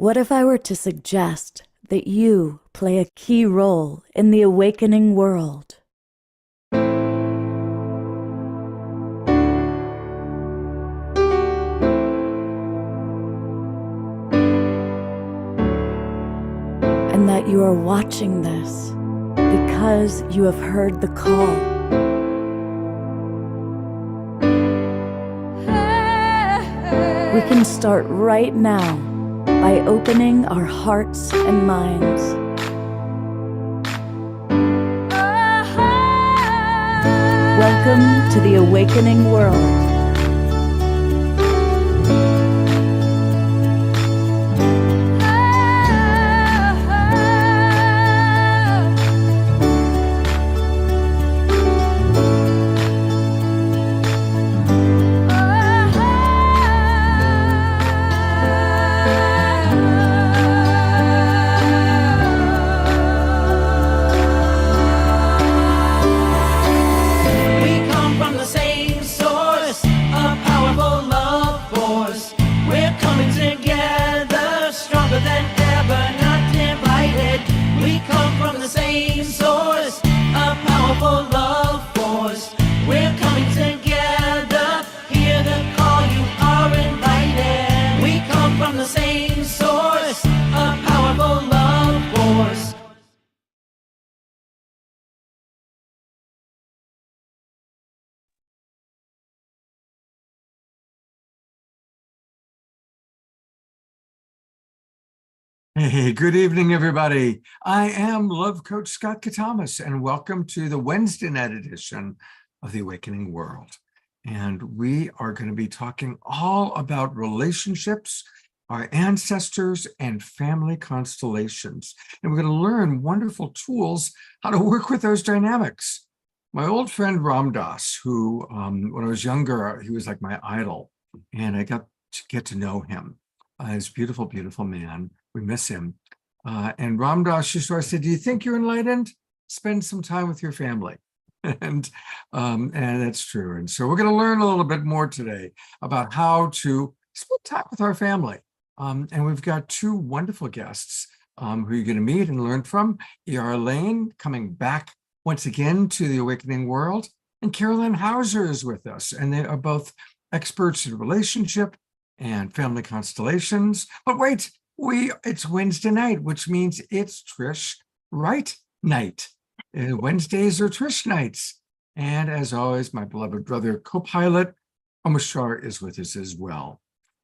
What if I were to suggest that you play a key role in the awakening world? And that you are watching this because you have heard the call. We can start right now by opening our hearts and minds. Welcome to the awakening world. Hey, good evening, everybody. I am Love Coach Scott Katamas, and welcome to the Wednesday night edition of The Awakening World. And we are going to be talking all about relationships, our ancestors, and family constellations. And we're going to learn wonderful tools how to work with those dynamics. My old friend Ram Dass, who, when I was younger, he was like my idol, and I got to get to know him. He's a beautiful, beautiful man. We miss him. And Ram Dass used to always say, do you think you're enlightened? Spend some time with your family. and that's true. And so we're going to learn a little bit more today about how to spend time with our family. And we've got two wonderful guests who you're going to meet and learn from. E.R. Lane coming back once again to the Awakening World. And Carolyn Hauser is with us. And they are both experts in relationship and family constellations. But wait, it's Wednesday night, which means it's Trish Wright night. Wednesdays are Trish nights. And as always, my beloved brother, co-pilot, Omashar is with us as well.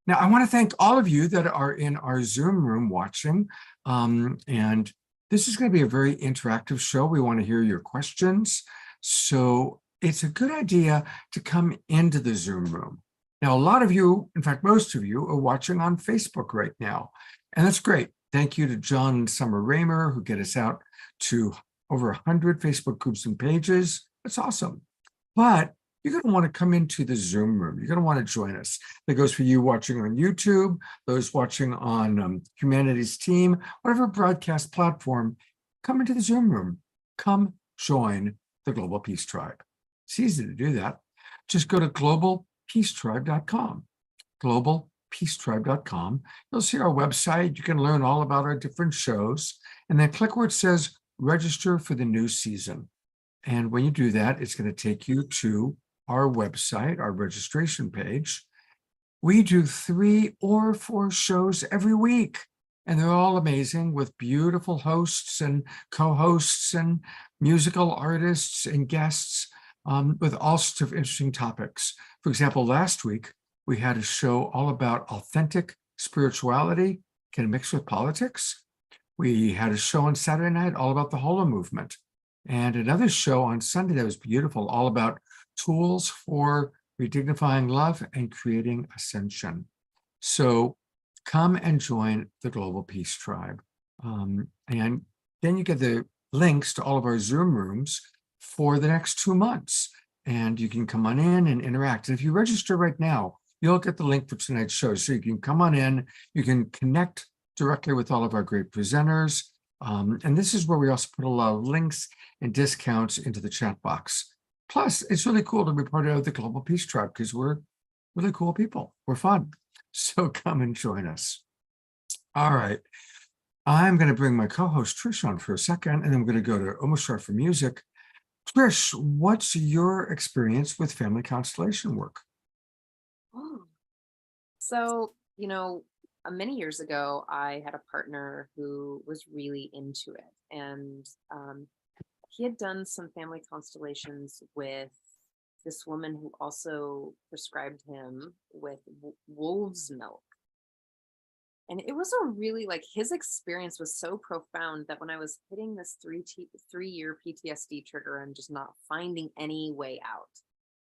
Now, I want to thank all of you that are in our Zoom room watching. And this is going to be a very interactive show. We want to hear your questions. So it's a good idea to come into the Zoom room. Now, a lot of you, in fact, most of you are watching on Facebook right now, and that's great. Thank you to John and Summer Raymer, who get us out to over 100 Facebook groups and pages. That's awesome. But you're going to want to come into the Zoom room. You're going to want to join us. That goes for you watching on YouTube, those watching on Humanity's Team, whatever broadcast platform. Come into the Zoom room. Come join the Global Peace Tribe. It's easy to do that. Just go to globalpeacetribe.com, globalpeacetribe.com. You'll see our website. You can learn all about our different shows, and then click where it says register for the new season. And when you do that, it's going to take you to our website, our registration page. We do 3 or 4 shows every week, and they're all amazing with beautiful hosts and co-hosts and musical artists and guests with all sorts of interesting topics. For example, last week, we had a show all about authentic spirituality, can it mix with politics? We had a show on Saturday night all about the Holo movement, and another show on Sunday that was beautiful, all about tools for redignifying love and creating ascension. So come and join the Global Peace Tribe. And then you get the links to all of our Zoom rooms for the next 2 months. And you can come on in and interact. And if you register right now, you'll get the link for tonight's show. So you can come on in, you can connect directly with all of our great presenters. And this is where we also put a lot of links and discounts into the chat box. Plus, it's really cool to be part of the Global Peace Tribe because we're really cool people. We're fun. So come and join us. All right. I'm going to bring my co-host Trish on for a second, and then we're going to go to Omashar for music. Trish, what's your experience with family constellation work? Oh. So, many years ago, I had a partner who was really into it. And he had done some family constellations with this woman who also prescribed him with wolf's milk. And it was a really like his experience was so profound that when I was hitting this 3-year PTSD trigger and just not finding any way out,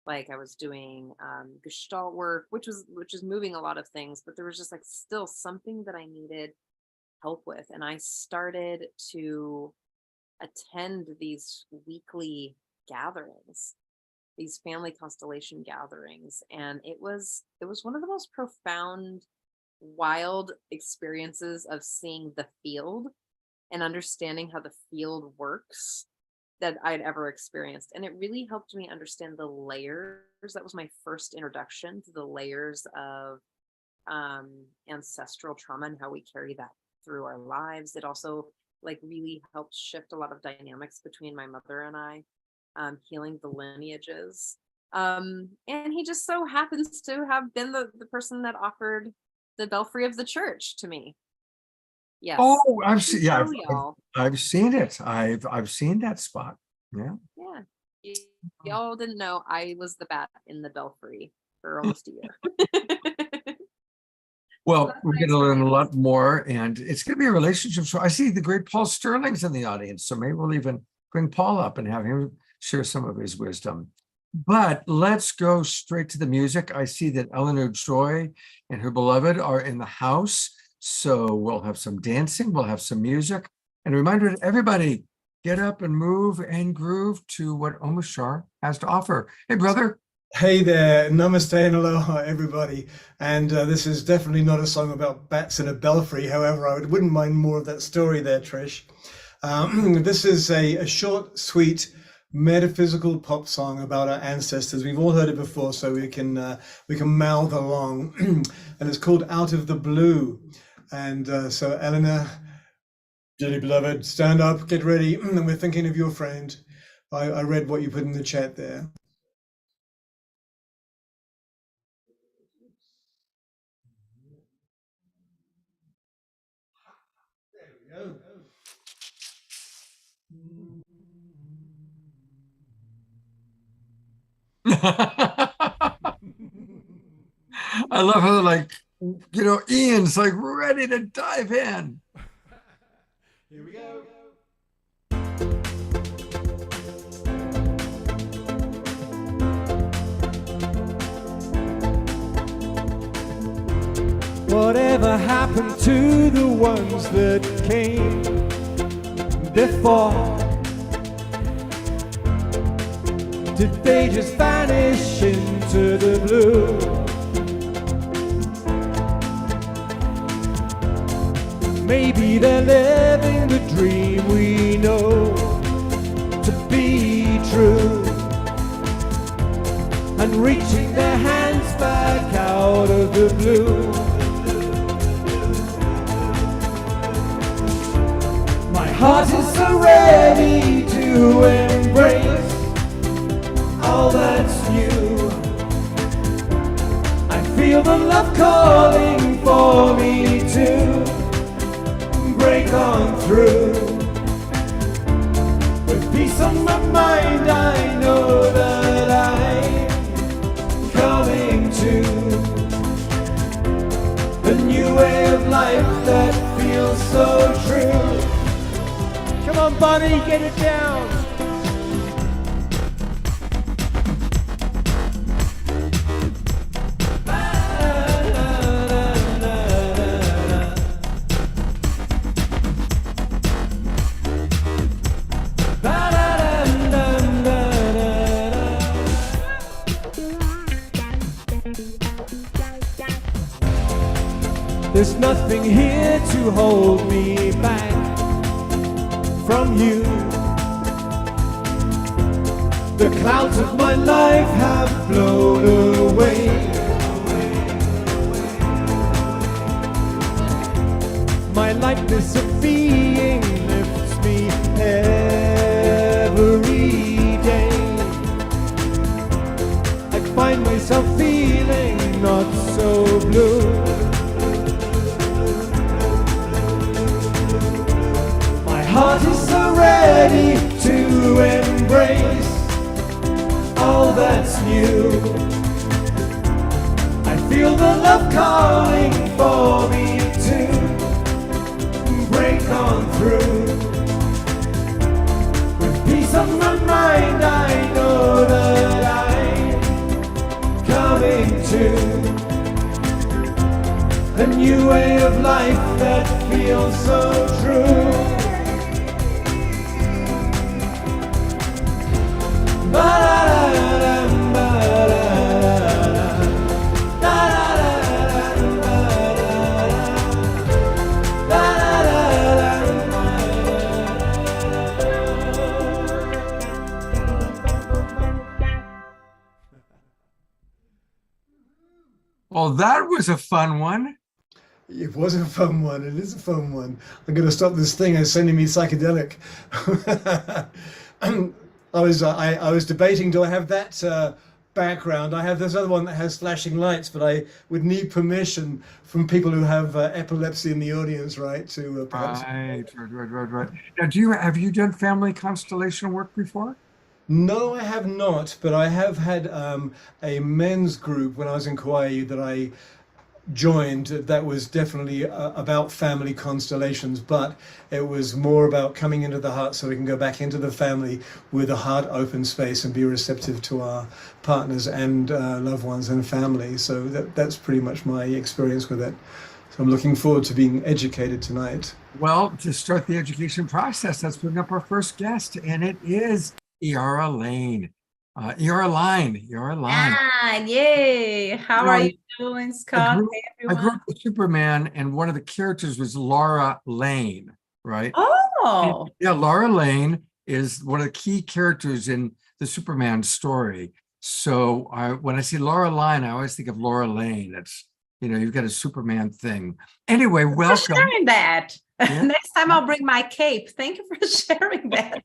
like I was doing Gestalt work, which is moving a lot of things, but there was just like still something that I needed help with, and I started to attend these weekly gatherings, these family constellation gatherings, and it was one of the most profound, wild experiences of seeing the field and understanding how the field works that I'd ever experienced. And it really helped me understand the layers. That was my first introduction to the layers of ancestral trauma and how we carry that through our lives. It also like really helped shift a lot of dynamics between my mother and I, healing the lineages. And he just so happens to have been the person that offered the belfry of the church to me. Yes. Oh, I've seen, yeah, y'all. I've seen it. I've seen that spot. Yeah. Yeah. Y'all didn't know I was the bat in the belfry for almost a year. Well, we're going to learn a lot more, and it's going to be a relationship show. I see the great Paul Sterling's in the audience, so maybe we'll even bring Paul up and have him share some of his wisdom. But let's go straight to the music. I see that Eleanor Joy and her beloved are in the house, so we'll have some dancing, we'll have some music, and a reminder to everybody, get up and move and groove to what Omashar has to offer. Hey, brother. Hey there, namaste and aloha, everybody. And this is definitely not a song about bats in a belfry. However, I wouldn't mind more of that story there, Trish. This is a short, sweet, metaphysical pop song about our ancestors. We've all heard it before, so we can mouth along. And it's called Out of the Blue. And so, Eleanor, dearly beloved, stand up, get ready. We're thinking of your friend. I read what you put in the chat there. I love how like, Ian's like ready to dive in. Here we go. Whatever happened to the ones that came before? Did they just vanish into the blue? Maybe they're living the dream we know to be true, and reaching their hands back out of the blue. My heart is so ready to embrace all that's new. I feel the love calling for me to break on through. With peace on my mind, I know that I'm coming to a new way of life that feels so true. Come on, Bonnie, get it down. There's nothing here to hold me back from you. The clouds of my life have blown away. lightness of being lifts me every day. I find myself feeling not so blue. My heart is so ready to embrace all that's new. I feel the love calling for me to break on through. With peace on my mind, I know that I'm coming to a new way of life that feels so true. Well, that was a fun one. It was a fun one. It is a fun one. I'm going to stop this thing. It's sending me psychedelic. I was debating, do I have that background? I have this other one that has flashing lights, but I would need permission from people who have epilepsy in the audience, right? To perhaps. Right. Now, have you done family constellation work before? No, I have not, but I have had a men's group when I was in Kauai that I joined that was definitely about family constellations, but it was more about coming into the heart so we can go back into the family with a heart open space and be receptive to our partners and loved ones and family. So that's pretty much my experience with it. So I'm looking forward to being educated tonight. Well, to start the education process, let's bring up our first guest, and it is Iara Lane. Iara Line. Ah, yay. How are you doing, Scott? Hey, I grew up with Superman, and one of the characters was Laura Lane, right? Oh. Yeah, Laura Lane is one of the key characters in the Superman story. So when I see Laura Lane, I always think of Laura Lane. It's, you've got a Superman thing. Anyway, welcome. For sharing that. Yeah. Next time I'll bring my cape. Thank you for sharing that.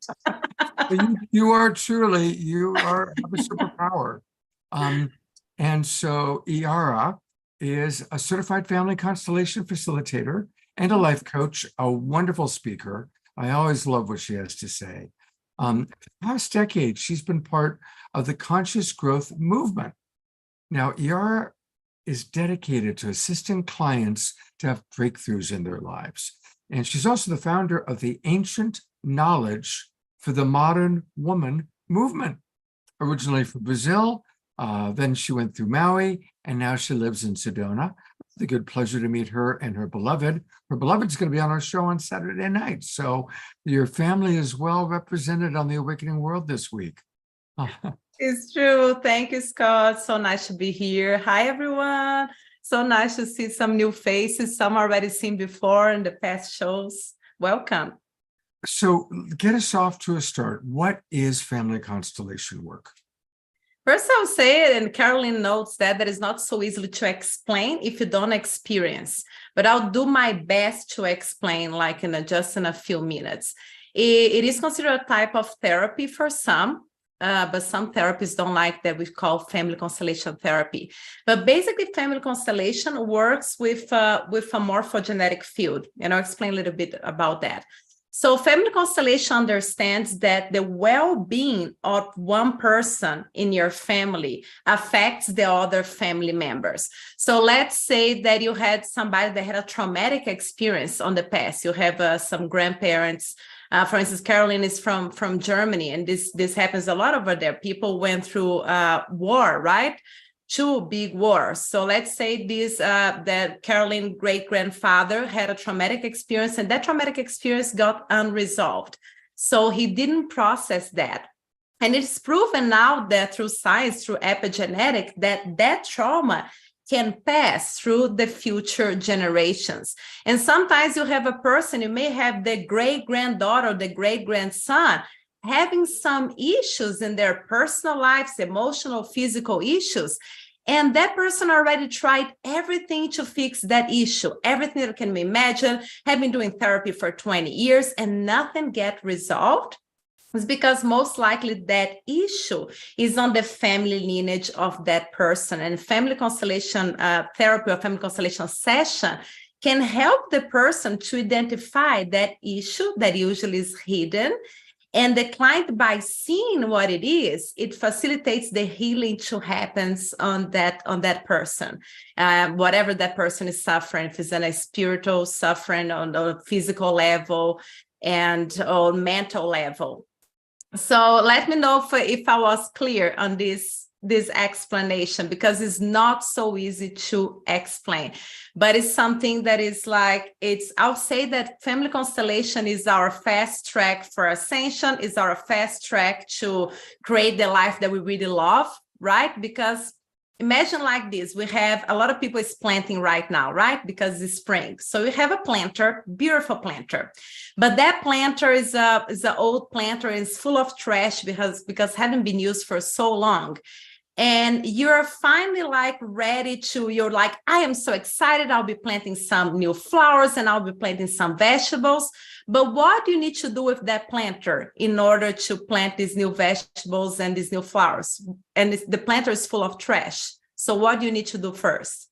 You are have a superpower. And so Iara is a certified family constellation facilitator and a life coach, a wonderful speaker. I always love what she has to say. For the past decade, she's been part of the conscious growth movement. Now, Iara is dedicated to assisting clients to have breakthroughs in their lives. And she's also the founder of the Ancient Knowledge for the Modern Woman movement, originally from Brazil. Then she went through Maui, and now she lives in Sedona. The good pleasure to meet her and her beloved. Her beloved's going to be on our show on Saturday night. So your family is well represented on the Awakening World this week. It's true. Thank you, Scott. So nice to be here. Hi, everyone. So nice to see some new faces, some already seen before in the past shows. Welcome. So get us off to a start. What is family constellation work? First, I'll say it, and Caroline notes that is not so easily to explain if you don't experience, but I'll do my best to explain like just in a few minutes. It is considered a type of therapy for some, but some therapists don't like that we call family constellation therapy. But basically, family constellation works with a morphogenetic field, and I'll explain a little bit about that. So family constellation understands that the well-being of one person in your family affects the other family members. So let's say that you had somebody that had a traumatic experience on the past. You have some grandparents. For instance, Caroline is from Germany, and this happens a lot over there. People went through war, right? 2 big wars. So let's say that Caroline great-grandfather had a traumatic experience, and that traumatic experience got unresolved. So he didn't process that. And it's proven now that through science, through epigenetic, that trauma can pass through the future generations. And sometimes you have a person, you may have the great-granddaughter, the great-grandson, having some issues in their personal lives, emotional, physical issues. And that person already tried everything to fix that issue, everything that can be imagined, have been doing therapy for 20 years and nothing get resolved. It's because most likely that issue is on the family lineage of that person. And family constellation therapy or family constellation session can help the person to identify that issue that usually is hidden. And the client, by seeing what it is, it facilitates the healing to happen on that person, whatever that person is suffering, if it's on a spiritual suffering, on a physical level, and on mental level. So let me know if I was clear on this explanation, because it's not so easy to explain, but it's something that is like, I'll say that family constellation is our fast track for ascension, is our fast track to create the life that we really love, right? Because imagine like this, we have a lot of people is planting right now, right? Because it's spring. So you have a planter, beautiful planter, but that planter is an old planter, is full of trash because hadn't been used for so long. And you're finally like ready to, you're like, I am so excited. I'll be planting some new flowers and I'll be planting some vegetables. But what do you need to do with that planter in order to plant these new vegetables and these new flowers? And the planter is full of trash. So what do you need to do first?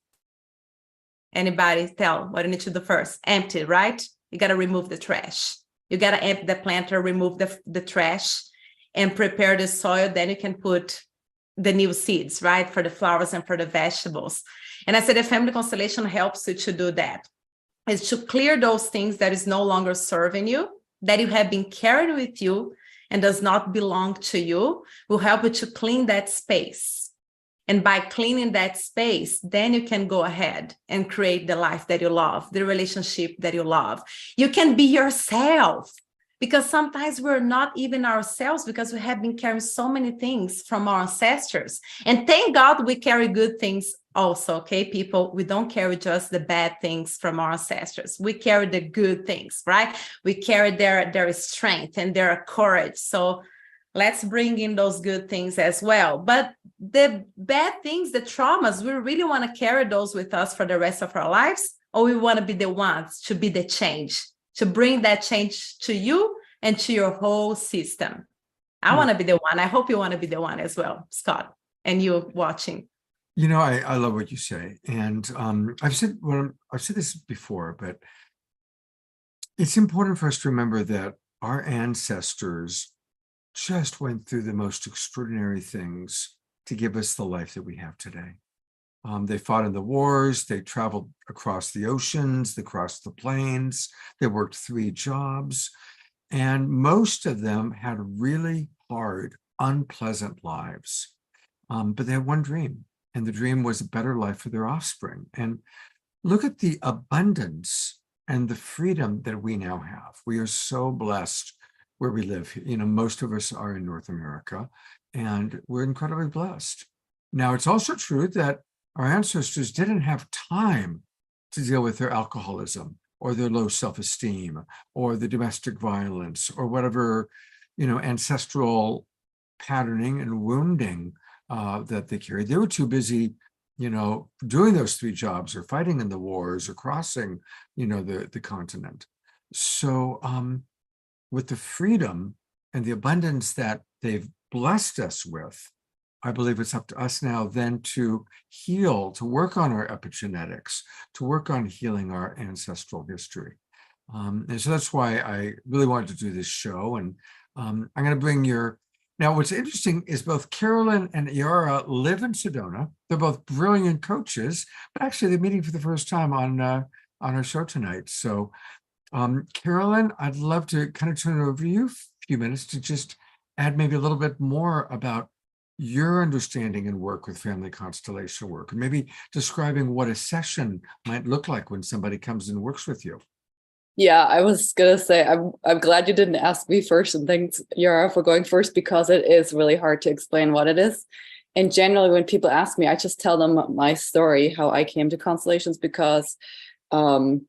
Anybody tell what you need to do first? Empty, right? You got to remove the trash. You got to empty the planter, remove the trash, and prepare the soil. Then you can put the new seeds, right, for the flowers and for the vegetables. And I said the family constellation helps you to do that. Is to clear those things that is no longer serving you, that you have been carried with you and does not belong to you, will help you to clean that space. And by cleaning that space, then you can go ahead and create the life that you love, the relationship that you love. You can be yourself. Because sometimes we're not even ourselves because we have been carrying so many things from our ancestors. And thank God we carry good things also, okay, people? We don't carry just the bad things from our ancestors. We carry the good things, right? We carry their strength and their courage. So let's bring in those good things as well. But the bad things, the traumas, we really want to carry those with us for the rest of our lives, or we want to be the ones to be the change, to bring that change to you and to your whole system. I want to be the one. I hope you want to be the one as well, Scott, and you watching. You know, I love what you say. And I've said this before, but it's important for us to remember that our ancestors just went through the most extraordinary things to give us the life that we have today. They fought in the wars, they traveled across the oceans, they crossed the plains, they worked 3 jobs, and most of them had really hard, unpleasant lives. But they had one dream, and the dream was a better life for their offspring. And look at the abundance and the freedom that we now have. We are so blessed where we live. You know, most of us are in North America, and we're incredibly blessed. Now, it's also true that our ancestors didn't have time to deal with their alcoholism or their low self-esteem or the domestic violence or whatever, you know, ancestral patterning and wounding that they carried. They were too busy, you know, doing those 3 jobs or fighting in the wars or crossing, you know, the continent. So with the freedom and the abundance that they've blessed us with, I believe it's up to us now then to heal, to work on our epigenetics, to work on healing our ancestral history. And so that's why I really wanted to do this show. And I'm going to bring now what's interesting is both Carolyn and Yara live in Sedona. They're both brilliant coaches, but actually they're meeting for the first time on our show tonight. So Carolyn, I'd love to kind of turn it over to you for a few minutes to just add maybe a little bit more about your understanding and work with family constellation work, and maybe describing what a session might look like when somebody comes and works with you. Yeah, I was gonna say I'm glad you didn't ask me first, and thanks, Yara, for going first, because it is really hard to explain what it is. And generally, when people ask me, I just tell them my story, how I came to constellations, because it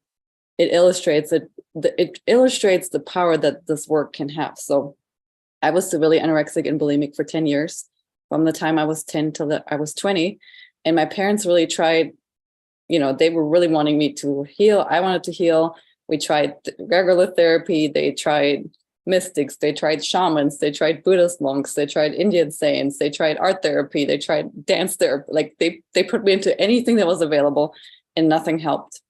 illustrates the power that this work can have. So I was severely anorexic and bulimic for 10 years. From the time I was 10 till I was 20, And my parents really tried, they were really wanting me to heal. I wanted to heal. We tried regular therapy. They tried mystics. They tried shamans. They tried Buddhist monks. They tried Indian saints. They tried art therapy. They tried dance therapy. Like they put me into anything that was available, and nothing helped.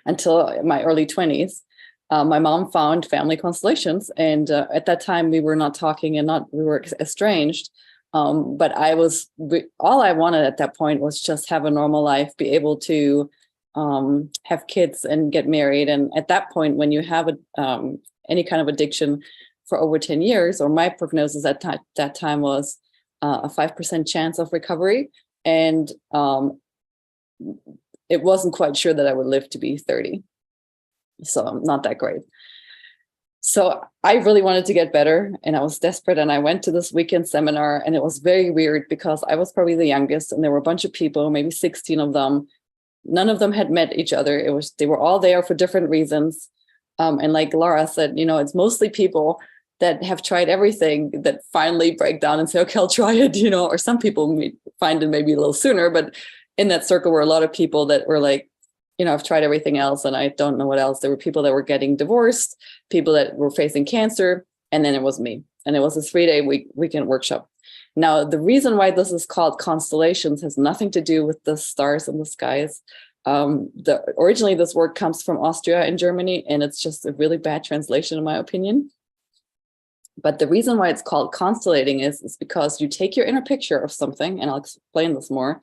Until my early 20s, my mom found Family Constellations. And at that time, we were not talking and we were estranged. But all I wanted at that point was just have a normal life, be able to have kids and get married. And at that point, when you have any kind of addiction for over 10 years, or my prognosis at that time was a 5% chance of recovery. And it wasn't quite sure that I would live to be 30. So not that great. So I really wanted to get better, and I was desperate, and I went to this weekend seminar, and it was very weird because I was probably the youngest, and there were a bunch of people, maybe 16 of them. None of them had met each other. They were all there for different reasons. And like Laura said, it's mostly people that have tried everything that finally break down and say, okay, I'll try it, or some people find it maybe a little sooner, but in that circle were a lot of people that were like, I've tried everything else and I don't know what else. There were people that were getting divorced, people that were facing cancer, and then it was me. And it was a 3-day weekend workshop. Now, the reason why this is called Constellations has nothing to do with the stars in the skies. Originally, this word comes from Austria and Germany, and it's just a really bad translation, in my opinion. But the reason why it's called constellating is because you take your inner picture of something, and I'll explain this more,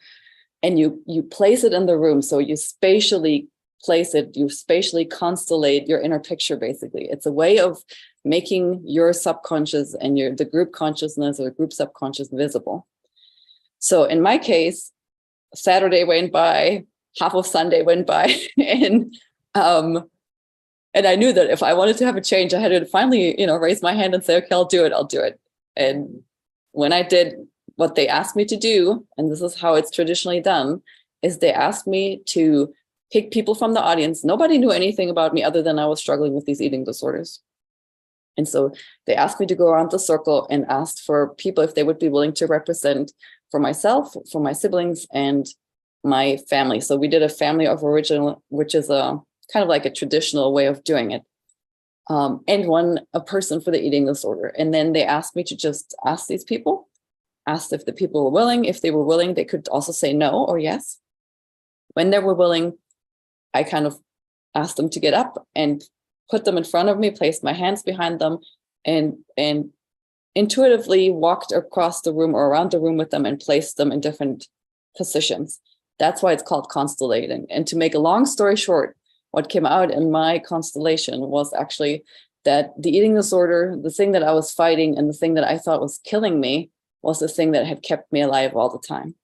and you place it in the room. So you spatially place it, you spatially constellate your inner picture, basically. It's a way of making your subconscious and the group consciousness or the group subconscious visible. So in my case, Saturday went by, half of Sunday went by, and I knew that if I wanted to have a change, I had to finally, raise my hand and say, okay, I'll do it. And when I did what they asked me to do, and this is how it's traditionally done, is they asked me to pick people from the audience. Nobody knew anything about me other than I was struggling with these eating disorders. And so they asked me to go around the circle and asked for people if they would be willing to represent for myself, for my siblings, and my family. So we did a family of origin, which is a kind of like a traditional way of doing it. And a person for the eating disorder. And then they asked me to just ask these people, asked if the people were willing. If they were willing, they could also say no or yes. When they were willing, I kind of asked them to get up and put them in front of me, placed my hands behind them, and intuitively walked across the room or around the room with them and placed them in different positions. That's why it's called constellating. And to make a long story short, what came out in my constellation was actually that the eating disorder, the thing that I was fighting and the thing that I thought was killing me, was the thing that had kept me alive all the time.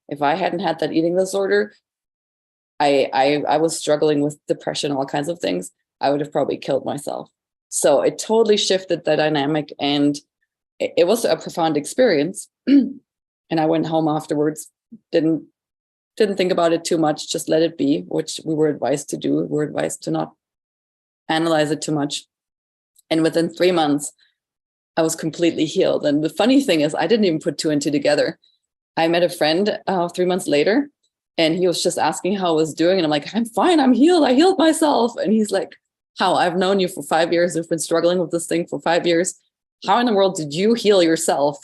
If I hadn't had that eating disorder, I was struggling with depression, all kinds of things, I would have probably killed myself. So it totally shifted the dynamic, and it was a profound experience. And I went home afterwards, didn't think about it too much, just let it be, which we were advised to do. We were advised to not analyze it too much. And within 3 months, I was completely healed. And the funny thing is, I didn't even put 2 and 2 together. I met a friend 3 months later, and he was just asking how I was doing. And I'm like, I'm fine, I'm healed. I healed myself. And he's like, how? I've known you for 5 years. You've been struggling with this thing for 5 years. How in the world did you heal yourself?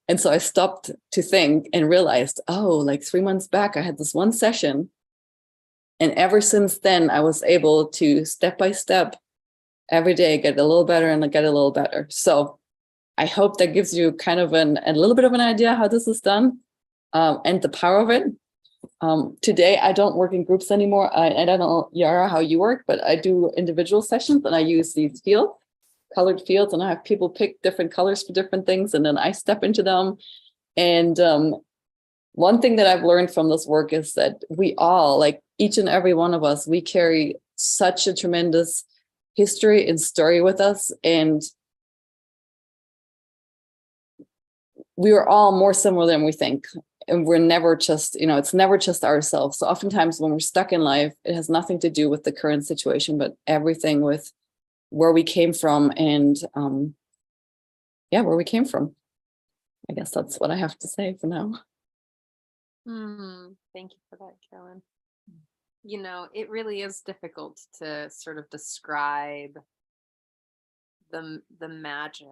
And so I stopped to think and realized, like 3 months back, I had this one session. And ever since then, I was able to step by step every day get a little better and get a little better. So I hope that gives you kind of a little bit of an idea how this is done, and the power of it. Today, I don't work in groups anymore. I don't know, Yara, how you work, but I do individual sessions, and I use these colored fields, and I have people pick different colors for different things, and then I step into them. And one thing that I've learned from this work is that we all, like each and every one of us, we carry such a tremendous history and story with us, and we are all more similar than we think. And we're never just, it's never just ourselves. So oftentimes when we're stuck in life, it has nothing to do with the current situation, but everything with where we came from and where we came from. I guess that's what I have to say for now. Thank you for that, Carolyn. You know, it really is difficult to sort of describe the magic,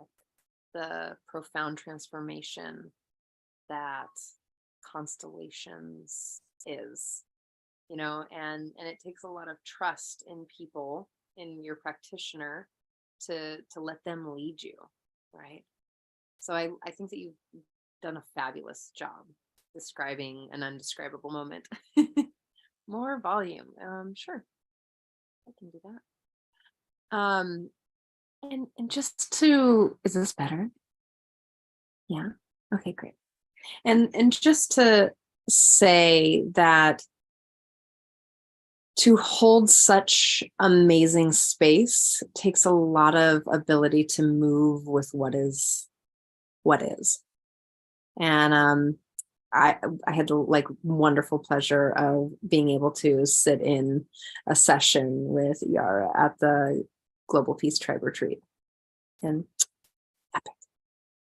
the profound transformation that Constellations is, you know, and it takes a lot of trust in people, in your practitioner, to let them lead you, right? So I think that you've done a fabulous job describing an undescribable moment. More volume. Sure, I can do that. And just to, is this better? Yeah. Okay, great. And just to say that to hold such amazing space takes a lot of ability to move with what is. And I had the like wonderful pleasure of being able to sit in a session with Yara at the Global Peace Tribe Retreat. And epic.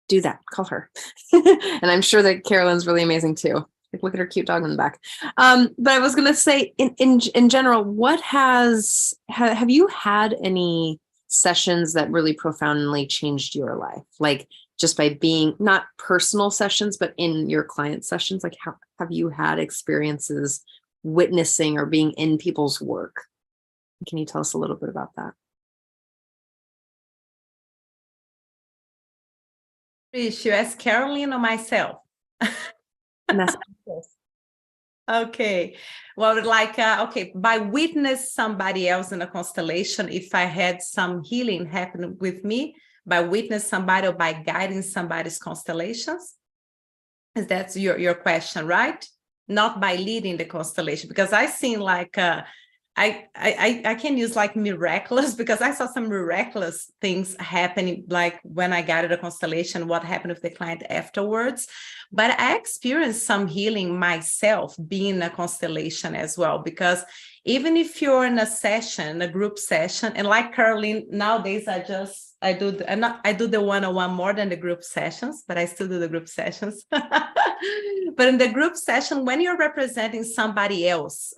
Do that, call her. And I'm sure that Carolyn's really amazing too. Like, look at her cute dog in the back. But I was gonna say, in general, what have you had any sessions that really profoundly changed your life? Like, just by being, not personal sessions, but in your client sessions, like how have you had experiences witnessing or being in people's work? Can you tell us a little bit about that? Trish, you ask Carolyn or myself? Okay. Well, like, okay, by witness somebody else in a constellation, if I had some healing happen with me, by witness somebody or by guiding somebody's constellations? Is that your question, right? Not by leading the constellation, because I seen like, I can use like miraculous, because I saw some miraculous things happening, like when I guided a constellation, what happened with the client afterwards. But I experienced some healing myself being in a constellation as well, because even if you're in a session, a group session, and like Caroline, nowadays I do the one-on-one more than the group sessions, but I still do the group sessions. But in the group session, when you're representing somebody else,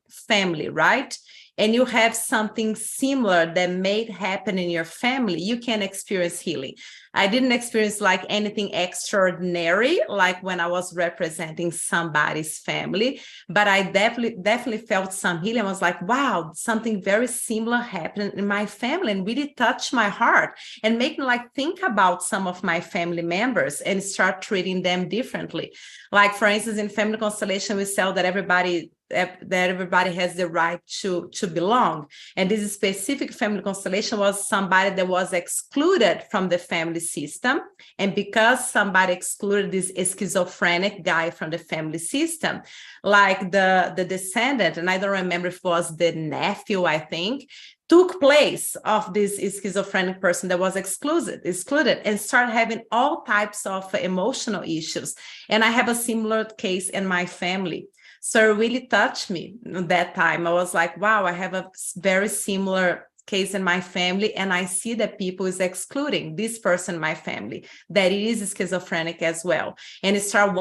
family, right? And you have something similar that may happen in your family, you can experience healing. I didn't experience like anything extraordinary, like when I was representing somebody's family, but I definitely felt some healing. I was like, wow, something very similar happened in my family and really touched my heart and make me like think about some of my family members and start treating them differently. Like, for instance, in family constellation, we sell that everybody has the right to belong. And this specific family constellation was somebody that was excluded from the family system. And because somebody excluded this schizophrenic guy from the family system, like the descendant, and I don't remember if it was the nephew, I think, took place of this schizophrenic person that was excluded and started having all types of emotional issues. And I have a similar case in my family. So it really touched me at that time. I was like, wow, I have a very similar case in my family, and I see that people is excluding this person in my family, that it is schizophrenic as well. And it started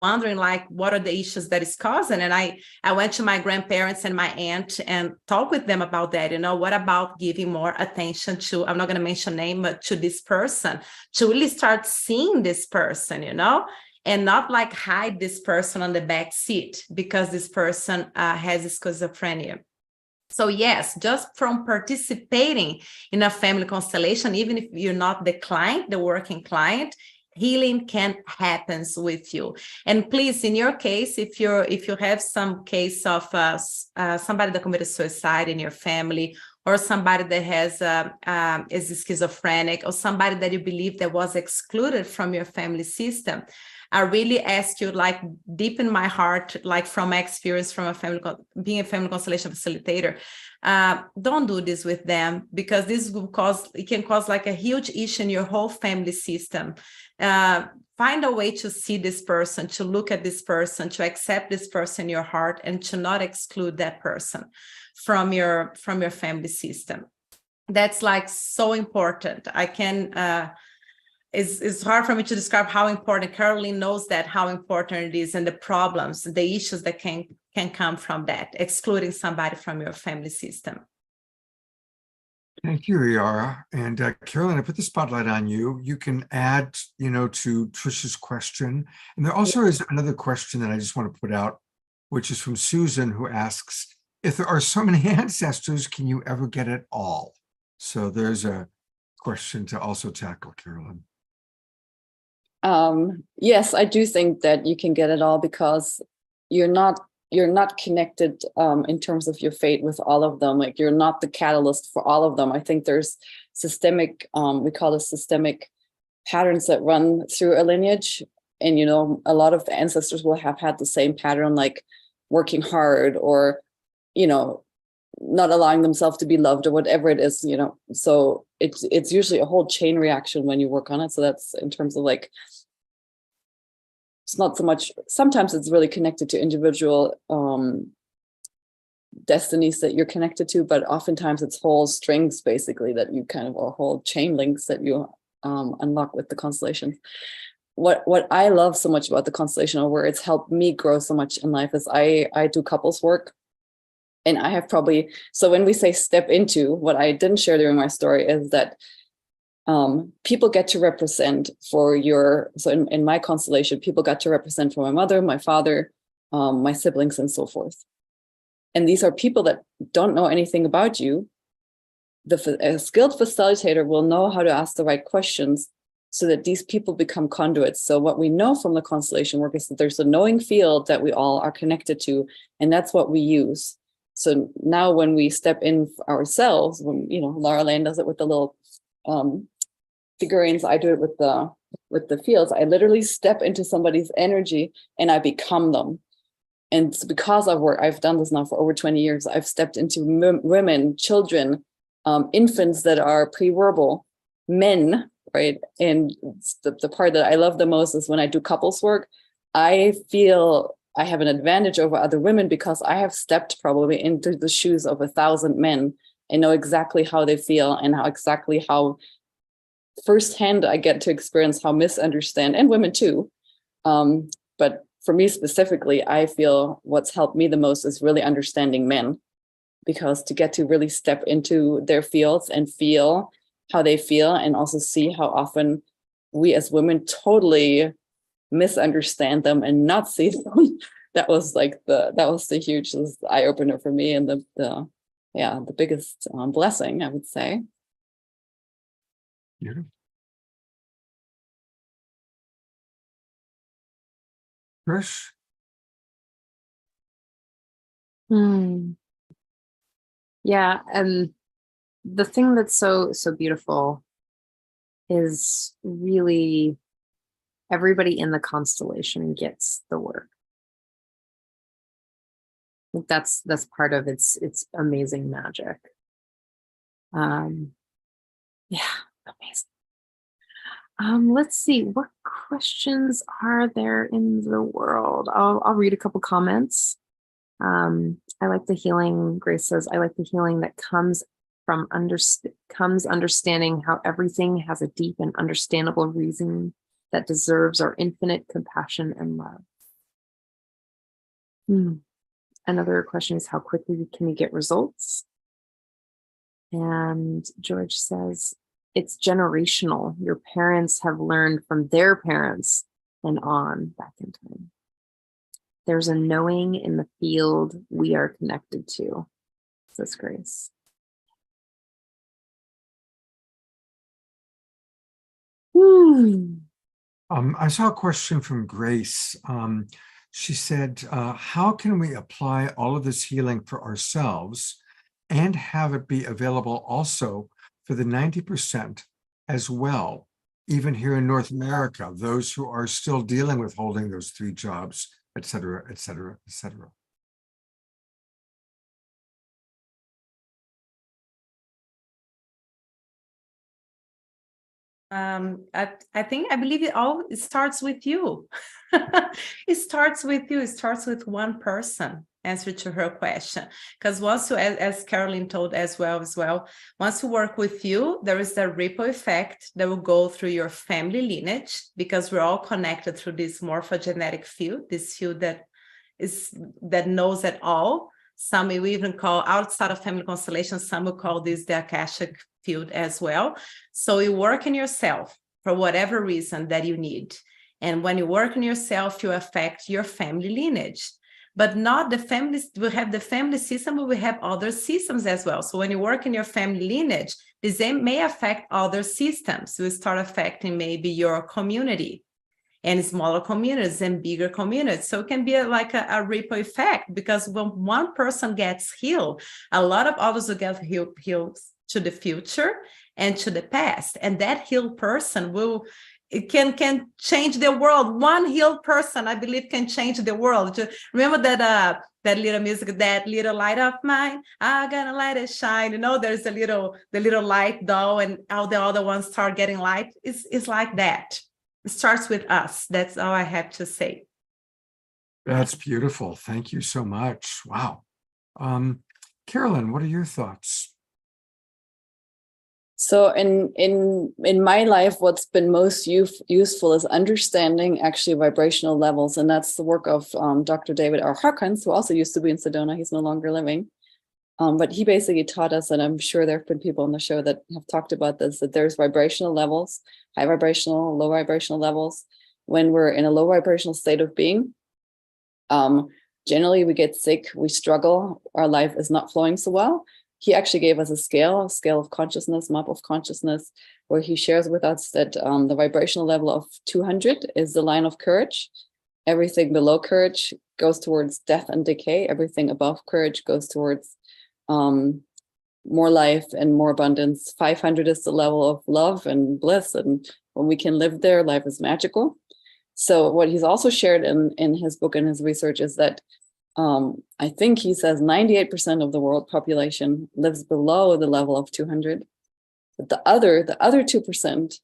wondering, like, what are the issues that is causing? And I went to my grandparents and my aunt and talked with them about that. You know, what about giving more attention to, I'm not going to mention name, but to this person, to really start seeing this person, you know, and not like hide this person on the back seat because this person has schizophrenia. So yes, just from participating in a family constellation, even if you're not the client, the working client, healing can happen with you. And please, in your case, if you have some case of somebody that committed suicide in your family, or somebody that is schizophrenic, or somebody that you believe that was excluded from your family system, I really ask you, like, deep in my heart, like from my experience from being a family constellation facilitator, don't do this with them, because this will it can cause like a huge issue in your whole family system. Find a way to see this person, to look at this person, to accept this person in your heart, and to not exclude that person from your family system. That's like so important. I can it's hard for me to describe how important. Caroline knows that, how important it is, and the problems, the issues that can come from that, excluding somebody from your family system. Thank you, Yara. And Carolyn, I put the spotlight on you. You can add, to Trisha's question. And there also is another question that I just want to put out, which is from Susan, who asks, if there are so many ancestors, can you ever get it all? So there's a question to also tackle, Carolyn. Yes, I do think that you can get it all, because you're not connected in terms of your fate with all of them. Like, you're not the catalyst for all of them. I think there's systemic, we call it systemic patterns that run through a lineage. And, a lot of the ancestors will have had the same pattern, like working hard, or, not allowing themselves to be loved, or whatever it is, so it's usually a whole chain reaction when you work on it. So that's in terms of, like, it's not so much, sometimes it's really connected to individual destinies that you're connected to, but oftentimes it's whole strings, basically, that you kind of, or whole chain links that you unlock with the constellations. What I love so much about the constellation, or where it's helped me grow so much in life, is I do couples work. And I have probably, so when we say step into, what I didn't share during my story is that people get to represent for your, so in my constellation, people got to represent for my mother, my father, my siblings, and so forth. And these are people that don't know anything about you. A skilled facilitator will know how to ask the right questions so that these people become conduits. So what we know from the constellation work is that there's a knowing field that we all are connected to, and that's what we use. So now when we step in ourselves, when, Laura Lane does it with the little figurines, I do it with the fields. I literally step into somebody's energy and I become them. And it's because I've done this now for over 20 years. I've stepped into women, children, infants that are pre-verbal, men, right? And the part that I love the most is when I do couples work, I feel I have an advantage over other women, because I have stepped probably into the shoes of 1,000 men and know exactly how they feel, and how firsthand I get to experience how misunderstand, and women too. But for me specifically, I feel what's helped me the most is really understanding men, because to get to really step into their fields and feel how they feel, and also see how often we as women totally misunderstand them and not see them. That was the huge eye opener for me, and the biggest blessing, I would say. Yeah. Trish? Yeah, and the thing that's so beautiful is really everybody in the constellation gets the work. That's part of its amazing magic. Yeah, amazing. Let's see, what questions are there in the world? I'll read a couple comments. I like the healing. Grace says, I like the healing that comes from understanding how everything has a deep and understandable reason that deserves our infinite compassion and love. Another question is, how quickly can we get results? And George says, it's generational. Your parents have learned from their parents and on back in time. There's a knowing in the field we are connected to, says Grace. I saw a question from Grace. She said, how can we apply all of this healing for ourselves and have it be available also for the 90% as well, even here in North America, those who are still dealing with holding those 3 jobs, et cetera, et cetera, et cetera? I believe it starts with you. It starts with you. It starts with one person. Answer to her question, because once you, as Carolyn told as well, once you work with you, there is a ripple effect that will go through your family lineage, because we're all connected through this morphogenetic field, this field that knows it all. Some we even call outside of family constellations, some will call this the Akashic field as well. So you work in yourself for whatever reason that you need. And when you work on yourself, you affect your family lineage. But not the families, we have the family system, but we have other systems as well. So when you work in your family lineage, this may affect other systems. You start affecting maybe your community, and smaller communities and bigger communities. So it can be like a ripple effect, because when one person gets healed, a lot of others will get healed to the future and to the past. And that healed person can change the world. One healed person, I believe, can change the world. Remember that little music, that little light of mine, I'm gonna let it shine. You know, there's the little light doll, and all the other ones start getting light. It's like that. It starts with us. That's all I have to say. That's beautiful. Thank you so much. Wow. Carolyn, what are your thoughts? So in my life, what's been most useful is understanding actually vibrational levels. And that's the work of Dr. David R. Hawkins, who also used to be in Sedona. He's no longer living. But he basically taught us, and I'm sure there have been people on the show that have talked about this, that there's vibrational levels, high vibrational, low vibrational levels. When we're in a low vibrational state of being, generally we get sick, we struggle, our life is not flowing so well. He actually gave us a scale of consciousness, map of consciousness, where he shares with us that the vibrational level of 200 is the line of courage. Everything below courage goes towards death and decay. Everything above courage goes towards more life and more abundance. 500 is the level of love and bliss. And when we can live there, life is magical. So what he's also shared in his book and his research is that I think he says 98% of the world population lives below the level of 200. But the other 2%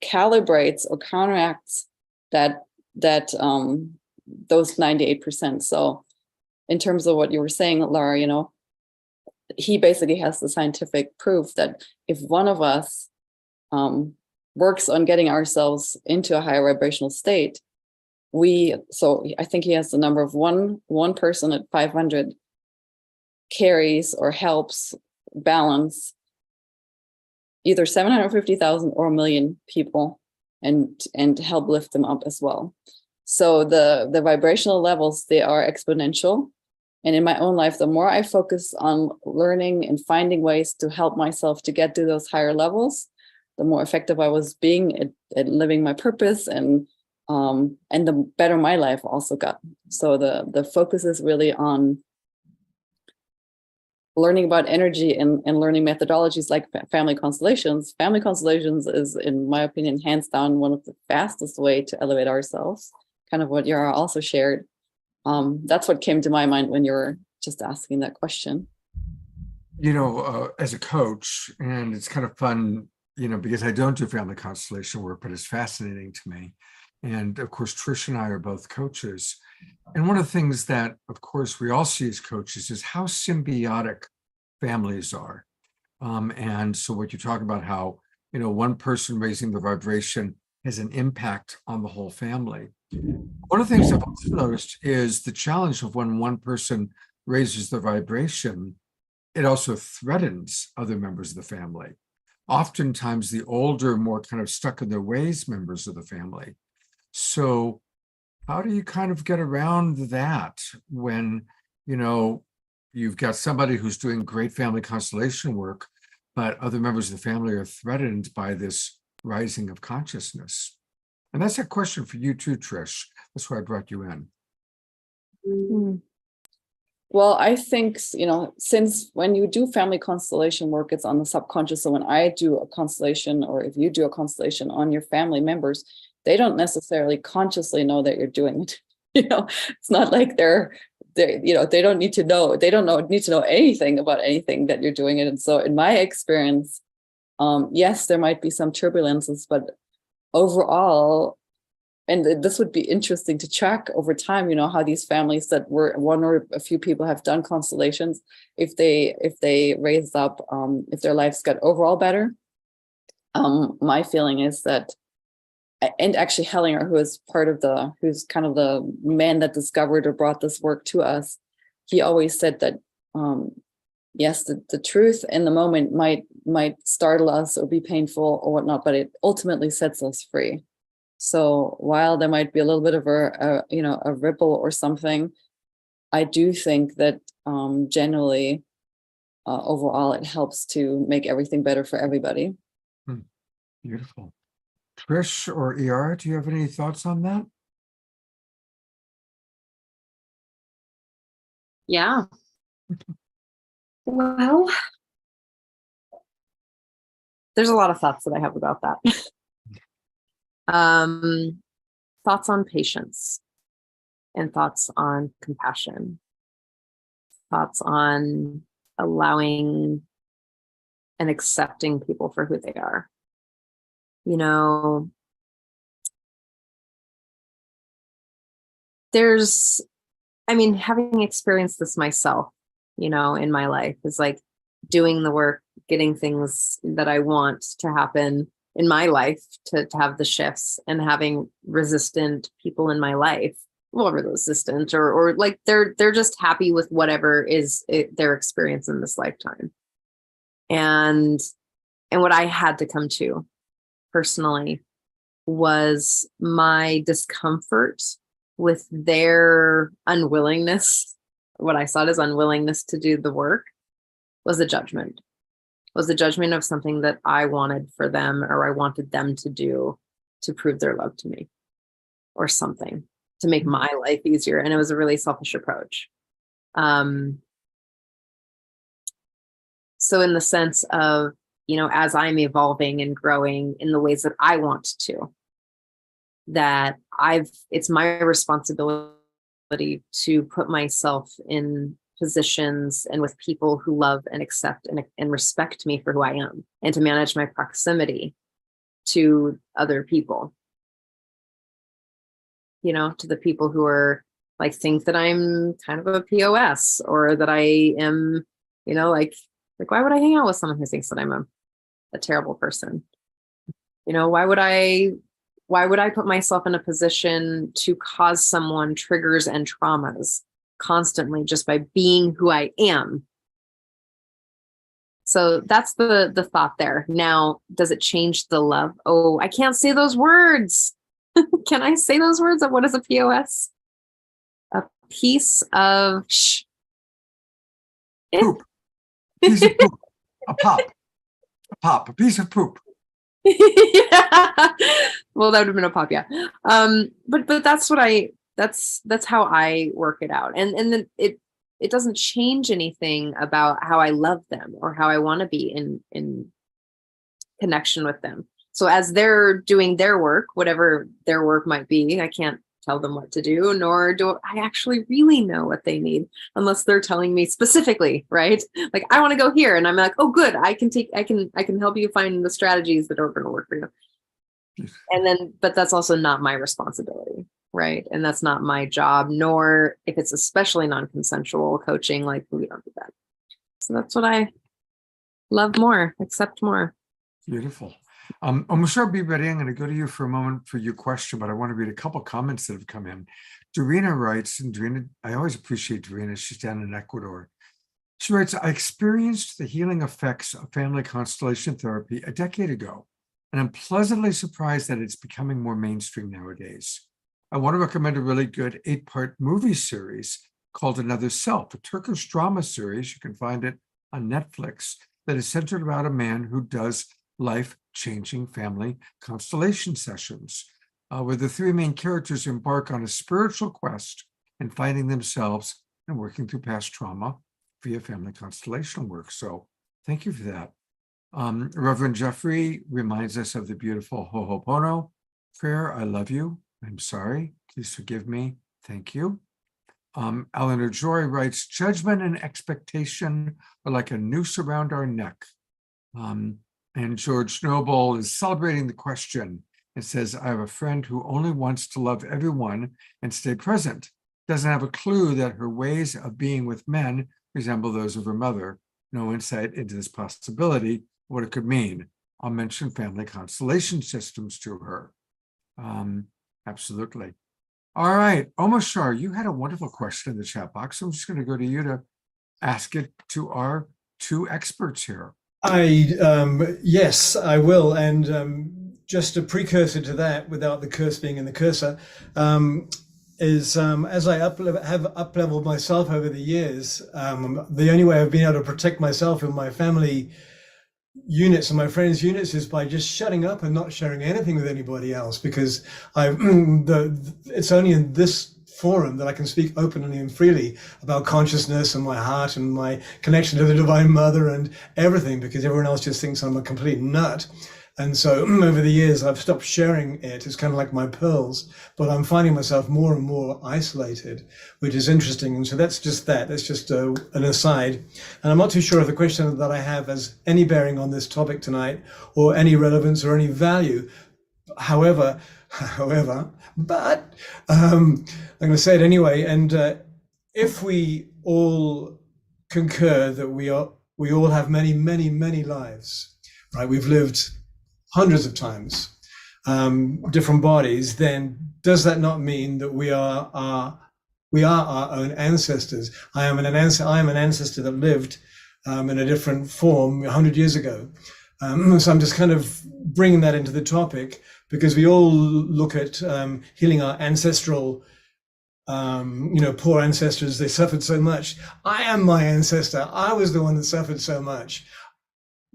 calibrates or counteracts that those 98%. So in terms of what you were saying, Laura, you know, he basically has the scientific proof that if one of us works on getting ourselves into a higher vibrational state, so I think he has the number of one person at 500 carries or helps balance either 750,000 or 1 million people and help lift them up as well. So the vibrational levels, they are exponential. And in my own life, the more I focus on learning and finding ways to help myself to get to those higher levels, the more effective I was being at living my purpose, and the better my life also got. So the focus is really on learning about energy and learning methodologies like family constellations. Family constellations is, in my opinion, hands down one of the fastest way to elevate ourselves. Kind of what Yara also shared. That's what came to my mind when you were just asking that question. You know, as a coach, and it's kind of fun, you know, because I don't do family constellation work, but it's fascinating to me. And of course, Trish and I are both coaches. And one of the things that, of course, we all see as coaches is how symbiotic families are. And so what you talk about, how, you know, one person raising the vibration has an impact on the whole family. One of the things I've also noticed is the challenge of when one person raises the vibration, it also threatens other members of the family. Oftentimes the older, more kind of stuck in their ways members of the family. So how do you kind of get around that when, you know, you've got somebody who's doing great family constellation work, but other members of the family are threatened by this rising of consciousness? And that's a question for you too, Trish. That's why I brought you in. Mm-hmm. Well, I think, you know, since when you do family constellation work, it's on the subconscious. So when I do a constellation, or if you do a constellation on your family members, they don't necessarily consciously know that you're doing it. You know, it's not like you know, they don't need to know anything about anything that you're doing it. And so in my experience, Yes, there might be some turbulences, but overall, and this would be interesting to track over time, you know, how these families that were one or a few people have done constellations, if they raised up, if their lives got overall better. My feeling is that, and actually Hellinger, who's kind of the man that discovered or brought this work to us, he always said that, yes, the truth in the moment might startle us or be painful or whatnot, but it ultimately sets us free. So while there might be a little bit of a ripple or something, I do think that generally, overall, it helps to make everything better for everybody. Beautiful. Trish or Iara, do you have any thoughts on that? Yeah. Well, there's a lot of thoughts that I have about that. Thoughts on patience and thoughts on compassion, thoughts on allowing and accepting people for who they are. You know, having experienced this myself, you know, in my life, is like doing the work, getting things that I want to happen in my life to have the shifts, and having resistant people in my life, well, resistant or like they're just happy with whatever is their experience in this lifetime. And what I had to come to personally was my discomfort with their unwillingness. What I saw as unwillingness to do the work was a judgment. Was the judgment of something that I wanted for them, or I wanted them to do to prove their love to me, or something to make my life easier. And it was a really selfish approach. So in the sense of, you know, as I'm evolving and growing in the ways that I want to, that it's my responsibility to put myself in positions and with people who love and accept and respect me for who I am, and to manage my proximity to other people, you know, to the people who are like, think that I'm kind of a POS, or that I am, you know, like why would I hang out with someone who thinks that I'm a terrible person? You know, why would I put myself in a position to cause someone triggers and traumas constantly just by being who I am? So that's the thought there. Now, does it change the love? Oh, I can't say those words. Can I say those words? Of what is a POS? A piece of Poop. Piece of poop. A pop. A piece of poop. Yeah. Well, that would have been a pop, yeah. But that's what that's how I work it out. And then it doesn't change anything about how I love them or how I want to be in connection with them. So as they're doing their work, whatever their work might be, I can't tell them what to do, nor do I actually really know what they need unless they're telling me specifically, right? Like, I want to go here, and I'm like, oh, good, I can help you find the strategies that are going to work for you. And then, but that's also not my responsibility, right? And that's not my job, nor if it's especially non-consensual coaching, like, we don't do that. So that's what I love more, accept more. Beautiful. Michelle B. Betty, I'm going to go to you for a moment for your question, but I want to read a couple comments that have come in. Dorina writes, and Dorina, I always appreciate Dorina, she's down in Ecuador. She writes, I experienced the healing effects of family constellation therapy a decade ago, and I'm pleasantly surprised that it's becoming more mainstream nowadays. I want to recommend a really good 8-part movie series called Another Self, a Turkish drama series. You can find it on Netflix, that is centered around a man who does life-changing family constellation sessions, where the 3 main characters embark on a spiritual quest in finding themselves and working through past trauma via family constellational work. So thank you for that. Reverend Jeffrey reminds us of the beautiful Ho'oponopono prayer. I love you. I'm sorry. Please forgive me. Thank you. Eleanor Joy writes, judgment and expectation are like a noose around our neck. And George Noble is celebrating the question. It says, I have a friend who only wants to love everyone and stay present. Doesn't have a clue that her ways of being with men resemble those of her mother. No insight into this possibility, what it could mean. I'll mention family constellation systems to her. Absolutely. All right, Omashar, you had a wonderful question in the chat box. I'm just going to go to you to ask it to our two experts here. Yes, I will. And just a precursor to that, without the curse being in the cursor, is as I have up-leveled myself over the years, the only way I've been able to protect myself and my family units and my friends' units is by just shutting up and not sharing anything with anybody else, because it's only in this forum that I can speak openly and freely about consciousness and my heart and my connection to the Divine Mother and everything, because everyone else just thinks I'm a complete nut. And so over the years, I've stopped sharing it. It's kind of like my pearls, but I'm finding myself more and more isolated, which is interesting. And so that's just that. That's just an aside. And I'm not too sure if the question that I have has any bearing on this topic tonight or any relevance or any value. However, but I'm going to say it anyway. And if we all concur that we all have many, many, many lives, right? We've lived hundreds of times, different bodies, then does that not mean that we are our own ancestors? I am an ancestor that lived in a different form 100 years ago. So I'm just kind of bringing that into the topic, because we all look at healing our ancestral, poor ancestors. They suffered so much. I am my ancestor. I was the one that suffered so much.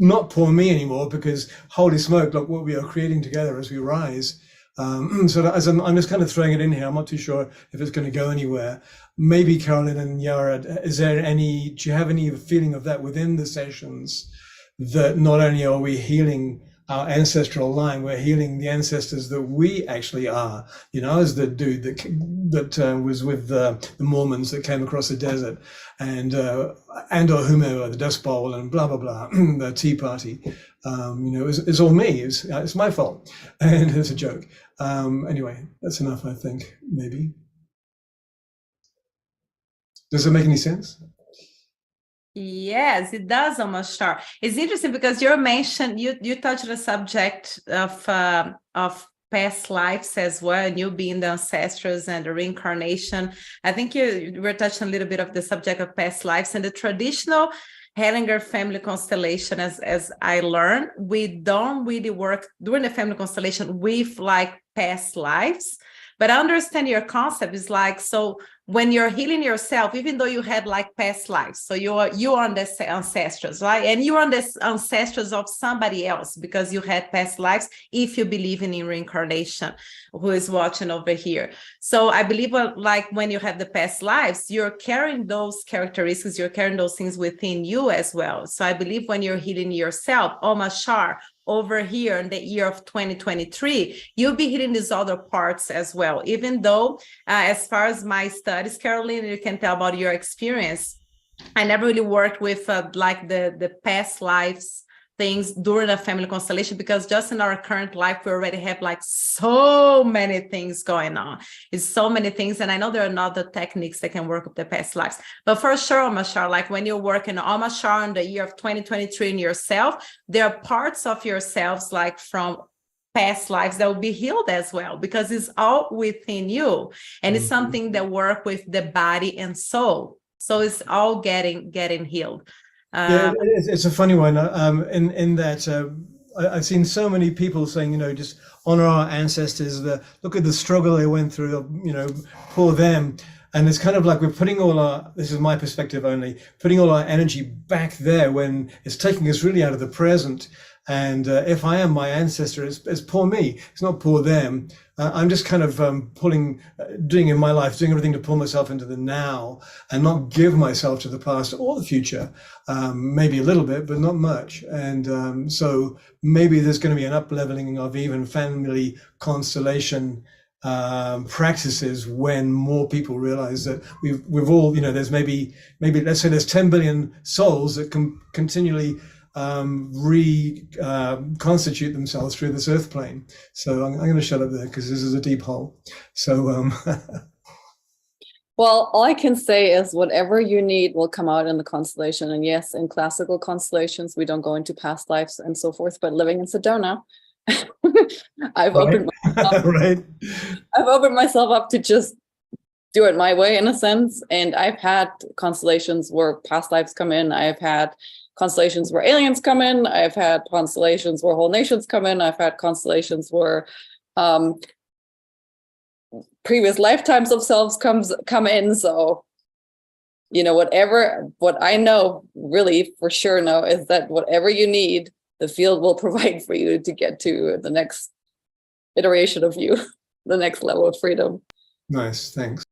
Not poor me anymore, because holy smoke, look what we are creating together as we rise. So as I'm just kind of throwing it in here. I'm not too sure if it's going to go anywhere. Maybe Carolyn and Yara, do you have any feeling of that within the sessions, that not only are we healing our ancestral line, we're healing the ancestors that we actually are? As the dude that was with the Mormons that came across the desert, and or whomever, the Dust Bowl and blah blah blah, the Tea Party. It's all me. It's my fault, and it's a joke. Anyway, that's enough. I think maybe. Does it make any sense? Yes, it does, Omashar. It's interesting because you mentioned you touched the subject of past lives as well, and you being the ancestors and the reincarnation. I think you were touching a little bit of the subject of past lives, and the traditional Hellinger family constellation, as I learned, we don't really work during the family constellation with like past lives. But I understand your concept is like, so when you're healing yourself, even though you had like past lives, so you are the ancestors, right? And you are the ancestors of somebody else because you had past lives, if you believe in reincarnation, who is watching over here. So I believe like when you have the past lives, you're carrying those characteristics, you're carrying those things within you as well. So I believe when you're healing yourself, Omashar, over here in the year of 2023, you'll be hitting these other parts as well. Even though, as far as my studies, Caroline, you can tell about your experience, I never really worked with like the past lives things during a family constellation, because just in our current life, we already have like so many things going on. It's so many things. And I know there are other techniques that can work with the past lives. But for sure, Omashar, like when you're working Omashar in the year of 2023 in yourself, there are parts of yourselves like from past lives that will be healed as well, because it's all within you. And it's something that work with the body and soul. So it's all getting healed. Yeah, it's a funny one. In that I've seen so many people saying, just honor our ancestors. Look at the struggle they went through. Poor them. And it's kind of like we're putting this is my perspective only, putting all our energy back there when it's taking us really out of the present. And if I am my ancestor, it's poor me. It's not poor them. I'm just kind of doing in my life, doing everything to pull myself into the now and not give myself to the past or the future. Maybe a little bit, but not much. And so maybe there's going to be an up-leveling of even family constellation practices when more people realize that we've all, there's maybe let's say there's 10 billion souls that can continually reconstitute themselves through this earth plane. So I'm going to shut up there because this is a deep hole. So Well, all I can say is whatever you need will come out in the constellation. And yes, in classical constellations, we don't go into past lives and so forth, but living in Sedona, I've opened right. I've opened myself up to just do it my way in a sense. And I've had constellations where past lives come in. I've had constellations where aliens come in. I've had constellations where whole nations come in. I've had constellations where previous lifetimes of selves come in. So, you know, what I know really for sure know is that whatever you need, the field will provide for you to get to the next iteration of you, the next level of freedom. Nice, thanks.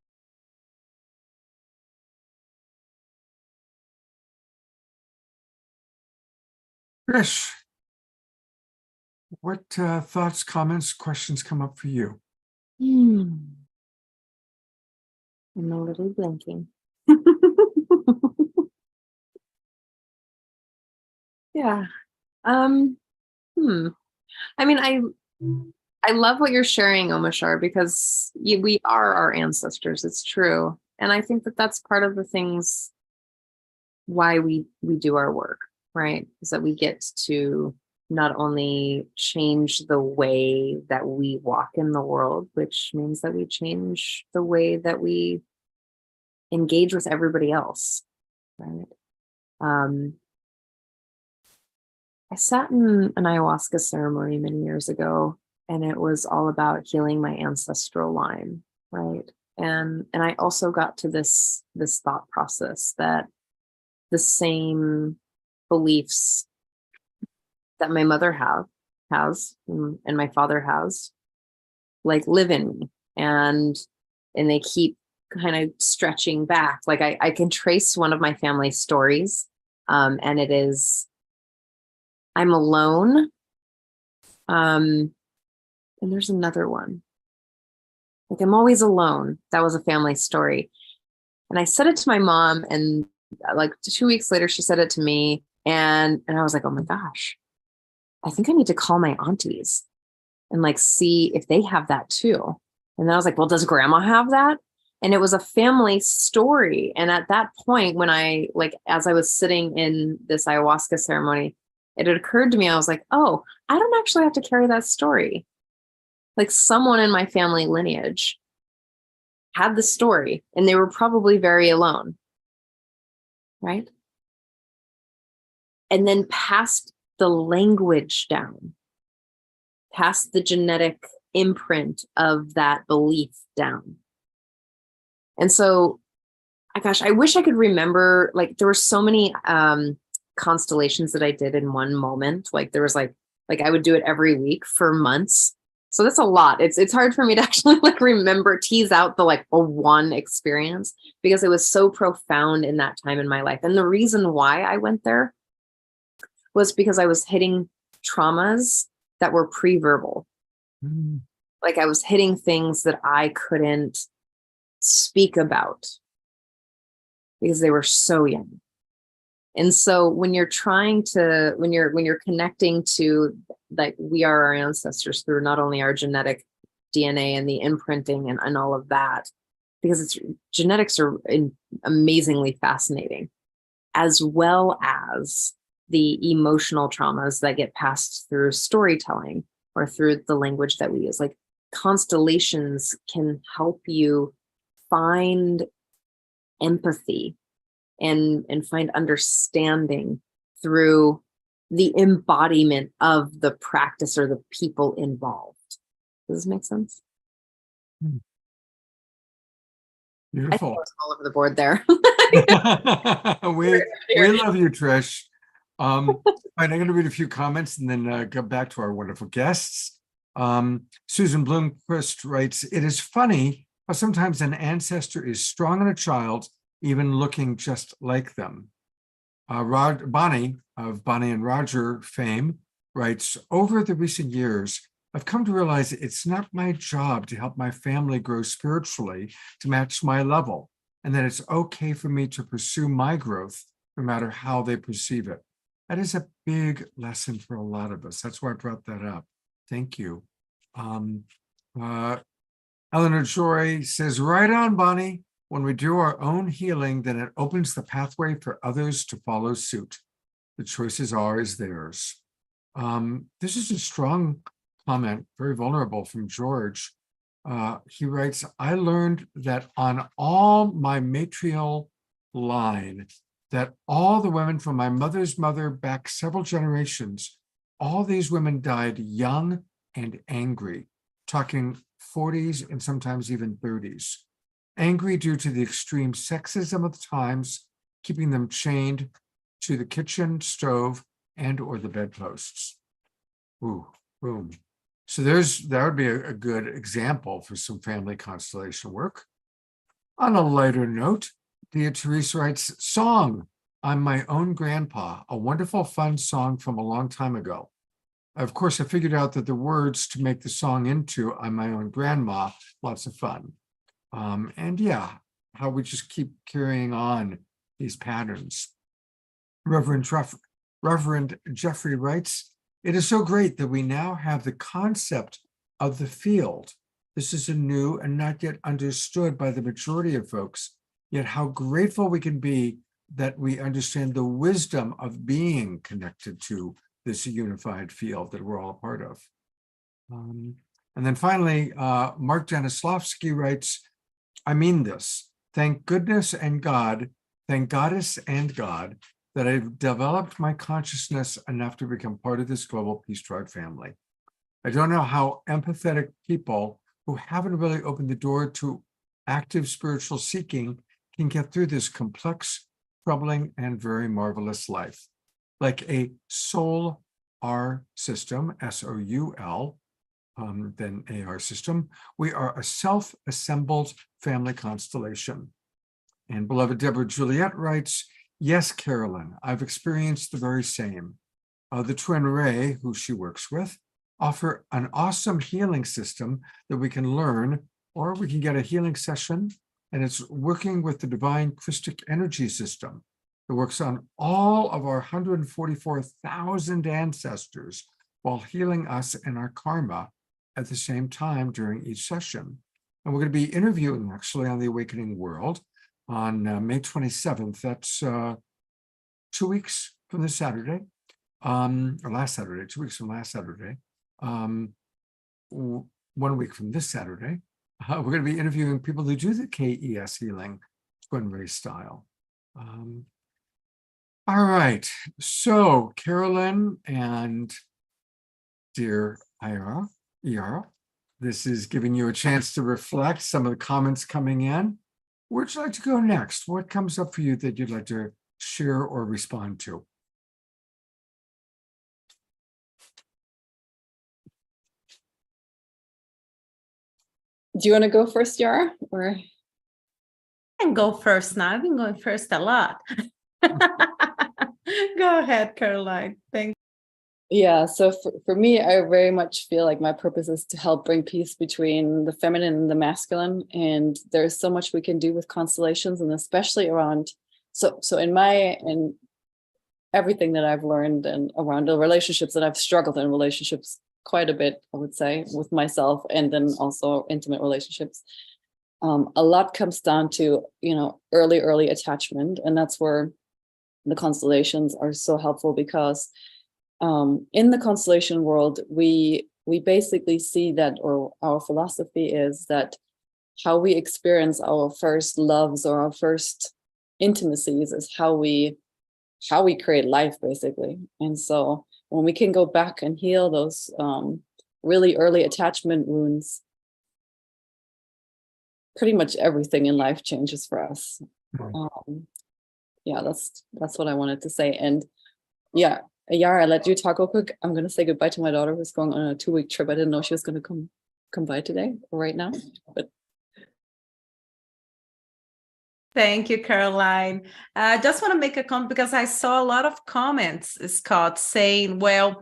Trish, what thoughts, comments, questions come up for you? I'm a little blinking. Yeah. I mean, I love what you're sharing, Omashar, because we are our ancestors. It's true. And I think that that's part of the things why we do our work, right? Is that we get to not only change the way that we walk in the world, which means that we change the way that we engage with everybody else, right? I sat in an ayahuasca ceremony many years ago, and it was all about healing my ancestral line, right? And I also got to this thought process that the same beliefs that my mother has and my father has, like, live in me, and they keep kind of stretching back. Like I can trace one of my family stories, and it is, I'm alone. And there's another one. Like, I'm always alone. That was a family story. And I said it to my mom, and like 2 weeks later, she said it to me. And I was like, oh my gosh, I think I need to call my aunties and like see if they have that too. And then I was like, well, does grandma have that? And it was a family story. And at that point, when as I was sitting in this ayahuasca ceremony, it had occurred to me, I was like, oh, I don't actually have to carry that story. Like, someone in my family lineage had the story, and they were probably very alone, right? And then passed the language down, passed the genetic imprint of that belief down. And so, gosh, I wish I could remember, like, there were so many constellations that I did in one moment. Like, there was like I would do it every week for months. So that's a lot. It's hard for me to actually like tease out the like a one experience, because it was so profound in that time in my life. And the reason why I went there was because I was hitting traumas that were pre-verbal. Like, I was hitting things that I couldn't speak about because they were so young. And so when you're when you're connecting to, like, we are our ancestors through not only our genetic DNA and the imprinting and all of that, because genetics are amazingly fascinating, as well as the emotional traumas that get passed through storytelling or through the language that we use. Like, constellations can help you find empathy and find understanding through the embodiment of the practice or the people involved. Does this make sense? Beautiful. I think I was all over the board there. we love you, Trish. All right, I'm going to read a few comments and then go back to our wonderful guests. Susan Bloomquist writes, it is funny how sometimes an ancestor is strong in a child, even looking just like them. Bonnie of Bonnie and Roger fame writes, over the recent years, I've come to realize it's not my job to help my family grow spiritually to match my level, and that it's okay for me to pursue my growth no matter how they perceive it. That is a big lesson for a lot of us. That's why I brought that up. Thank you. Eleanor Joy says, right on, Bonnie. When we do our own healing, then it opens the pathway for others to follow suit. The choice is ours, theirs. This is a strong comment, very vulnerable from George. He writes, I learned that on all my matrial line, that all the women from my mother's mother back several generations, all these women died young and angry, talking 40s and sometimes even 30s. Angry due to the extreme sexism of the times, keeping them chained to the kitchen stove and or the bedposts. Ooh, boom. So that would be a good example for some family constellation work. On a lighter note, Thea Therese writes, song, I'm my own grandpa, a wonderful fun song from a long time ago. Of course, I figured out that the words to make the song into I'm my own grandma, lots of fun. And yeah, how we just keep carrying on these patterns. Reverend Jeffrey writes, it is so great that we now have the concept of the field. This is a new and not yet understood by the majority of folks, yet how grateful we can be that we understand the wisdom of being connected to this unified field that we're all a part of. And then finally, Mark Janislavsky writes, I mean this, thank goodness and God, thank Goddess and God, that I've developed my consciousness enough to become part of this global Peace Tribe family. I don't know how empathetic people who haven't really opened the door to active spiritual seeking can get through this complex, troubling, and very marvelous life. Like a soul R system, S-O-U-L, then AR system, we are a self-assembled family constellation. And beloved Deborah Juliet writes, yes, Carolyn, I've experienced the very same. The twin Ray, who she works with, offer an awesome healing system that we can learn, or we can get a healing session, and it's working with the divine Christic energy system that works on all of our 144,000 ancestors while healing us and our karma at the same time during each session. And we're going to be interviewing actually on the Awakening World on May 27th. That's 2 weeks from this Saturday, or last Saturday, 2 weeks from last Saturday, 1 week from this Saturday. We're going to be interviewing people who do the KES healing, twin ray style. All right, so Carolyn and dear Ira, this is giving you a chance to reflect some of the comments coming in. Where'd you like to go next? What comes up for you that you'd like to share or respond to? Do you want to go first, Yara? Or I can go first now. I've been going first a lot. Go ahead, Caroline. Thank you. yeah, so for me, I very much feel like my purpose is to help bring peace between the feminine and the masculine. And there's so much we can do with constellations, and especially around, so in everything that I've learned and around the relationships that I've struggled in relationships quite a bit, I would say, with myself, and then also intimate relationships. A lot comes down to, early attachment. And that's where the constellations are so helpful, because in the constellation world, we basically see that, or our philosophy is that how we experience our first loves or our first intimacies is how we create life, basically. And so when we can go back and heal those really early attachment wounds, pretty much everything in life changes for us. Yeah, that's what I wanted to say. And yeah, Yara, I'll let you talk real quick. I'm going to say goodbye to my daughter, who's going on a 2-week trip. I didn't know she was going to come by today or right now, but. Thank you, Caroline. I just want to make a comment because I saw a lot of comments, Scott, saying, well,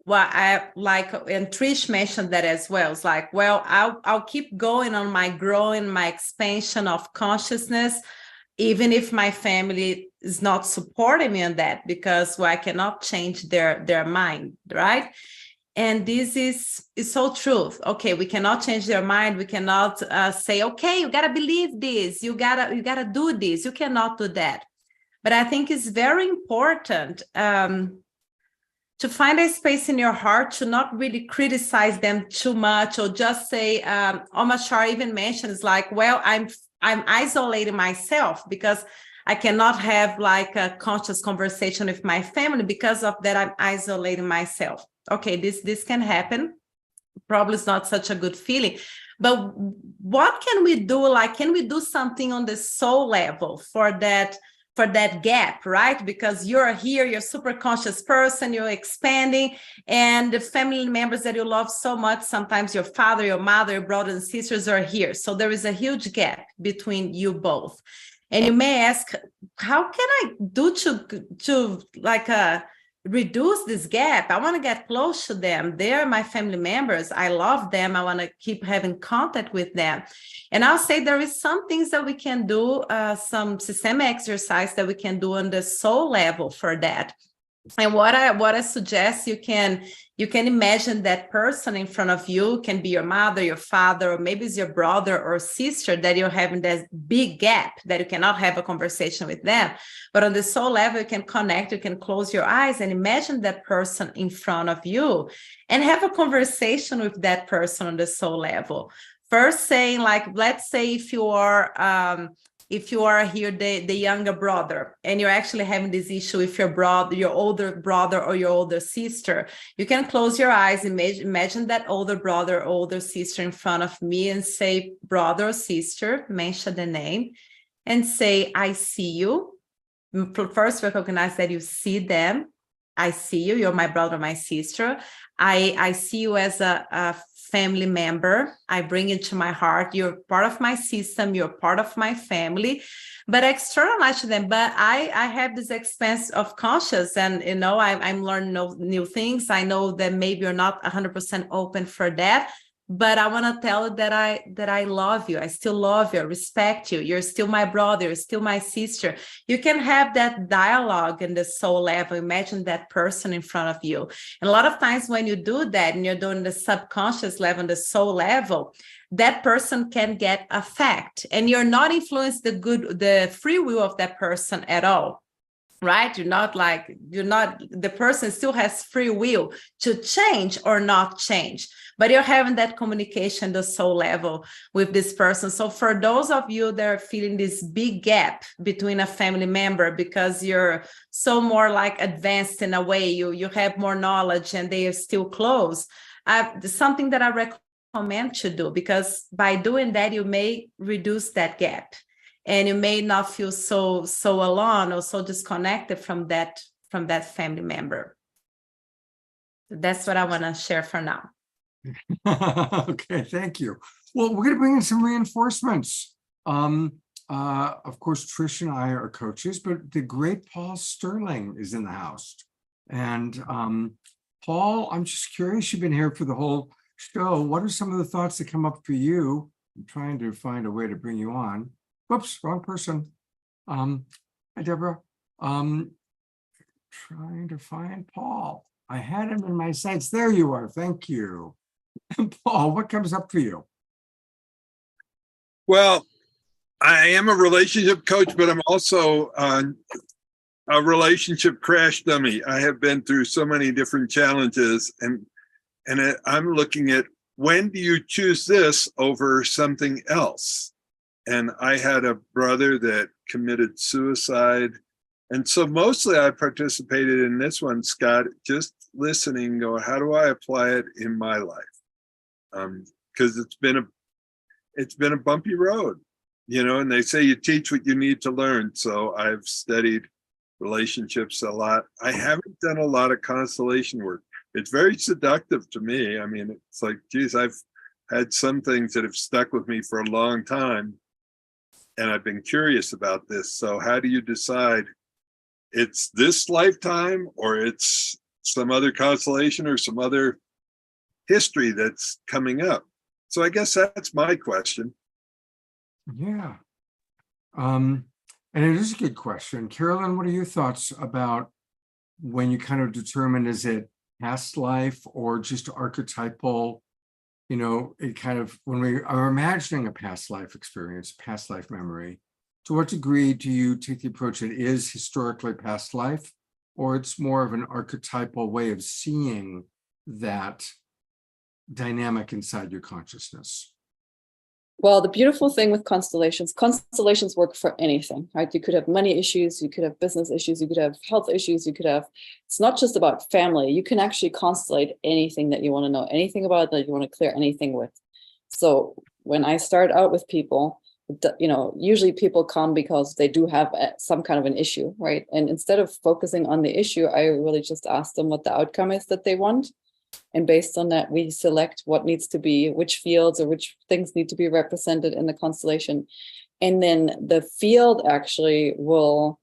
I like, and Trish mentioned that as well. It's like, well, I'll keep going on my growing, my expansion of consciousness, even if my family is not supporting me on that, because I cannot change their mind, right? And this is so true. Okay, we cannot change their mind. We cannot say, okay, you gotta believe this. You gotta do this. You cannot do that. But I think it's very important to find a space in your heart to not really criticize them too much, or just say, Omashar even mentions like, well, I'm isolating myself because I cannot have like a conscious conversation with my family. Because of that, I'm isolating myself. Okay, this can happen. Probably it's not such a good feeling. But what can we do? Like, can we do something on the soul level for that gap, right? Because you're here, you're a super conscious person, you're expanding, and the family members that you love so much, sometimes your father, your mother, your brothers and sisters are here. So there is a huge gap between you both. And you may ask, how can I do to like reduce this gap? I want to get close to them. They're my family members. I love them. I want to keep having contact with them. And I'll say there is some things that we can do, some systemic exercise that we can do on the soul level for that. And what I suggest, you can imagine that person in front of you, can be your mother, your father, or maybe it's your brother or sister that you're having this big gap that you cannot have a conversation with them. But on the soul level, you can connect, you can close your eyes and imagine that person in front of you and have a conversation with that person on the soul level. First saying, like, let's say if you are here the younger brother and you're actually having this issue with your brother, your older brother or your older sister, you can close your eyes, imagine that older brother or older sister in front of me and say, brother or sister, mention the name and say, I see you. First, recognize that you see them. I see you, you're my brother, my sister. I see you as a family member. I bring it to my heart. You're part of my system. You're part of my family. But externalize to them. But I have this expanse of conscious, and I'm learning new things. I know that maybe you're not 100% open for that. But I want to tell you that I love you. I still love you, respect you. You're still my brother, you're still my sister. You can have that dialogue in the soul level. Imagine that person in front of you. And a lot of times when you do that and you're doing the subconscious level, the soul level, that person can get affect. And you're not influencing the free will of that person at all. Right? The person still has free will to change or not change, but you're having that communication, the soul level with this person. So for those of you that are feeling this big gap between a family member, because you're so more like advanced in a way, you have more knowledge and they are still close, something that I recommend to do, because by doing that, you may reduce that gap. And you may not feel so alone or so disconnected from that family member. That's what I want to share for now. Okay, thank you. Well, we're going to bring in some reinforcements. Of course, Trish and I are coaches, but the great Paul Sterling is in the house. And Paul, I'm just curious, you've been here for the whole show. What are some of the thoughts that come up for you? I'm trying to find a way to bring you on. Whoops, wrong person. Hi, Deborah. Trying to find Paul. I had him in my sights. There you are. Thank you. Paul, what comes up for you? Well, I am a relationship coach, but I'm also a relationship crash dummy. I have been through so many different challenges, and I'm looking at, when do you choose this over something else? And I had a brother that committed suicide. And so mostly I participated in this one, Scott, just listening, go, how do I apply it in my life? Because it's been a bumpy road, and they say you teach what you need to learn. So I've studied relationships a lot. I haven't done a lot of constellation work. It's very seductive to me. I mean, it's like, geez, I've had some things that have stuck with me for a long time. And I've been curious about this. So how do you decide it's this lifetime or it's some other constellation or some other history that's coming up? So I guess that's my question. Yeah. And it is a good question. Carolyn, what are your thoughts about when you kind of determine, is it past life or just archetypal? You know, it kind of, when we are imagining a past life experience, past life memory, to what degree do you take the approach it is historically past life, or it's more of an archetypal way of seeing that dynamic inside your consciousness? Well, the beautiful thing with constellations work for anything, right? You could have money issues, you could have business issues, you could have health issues, you could have, it's not just about family. You can actually constellate anything that you want to know, anything about that you want to clear anything with. So when I start out with people, you know, usually people come because they do have some kind of an issue, right? And instead of focusing on the issue, I really just ask them what the outcome is that they want. And based on that, we select what needs to be, which fields or which things need to be represented in the constellation. And then the field actually will,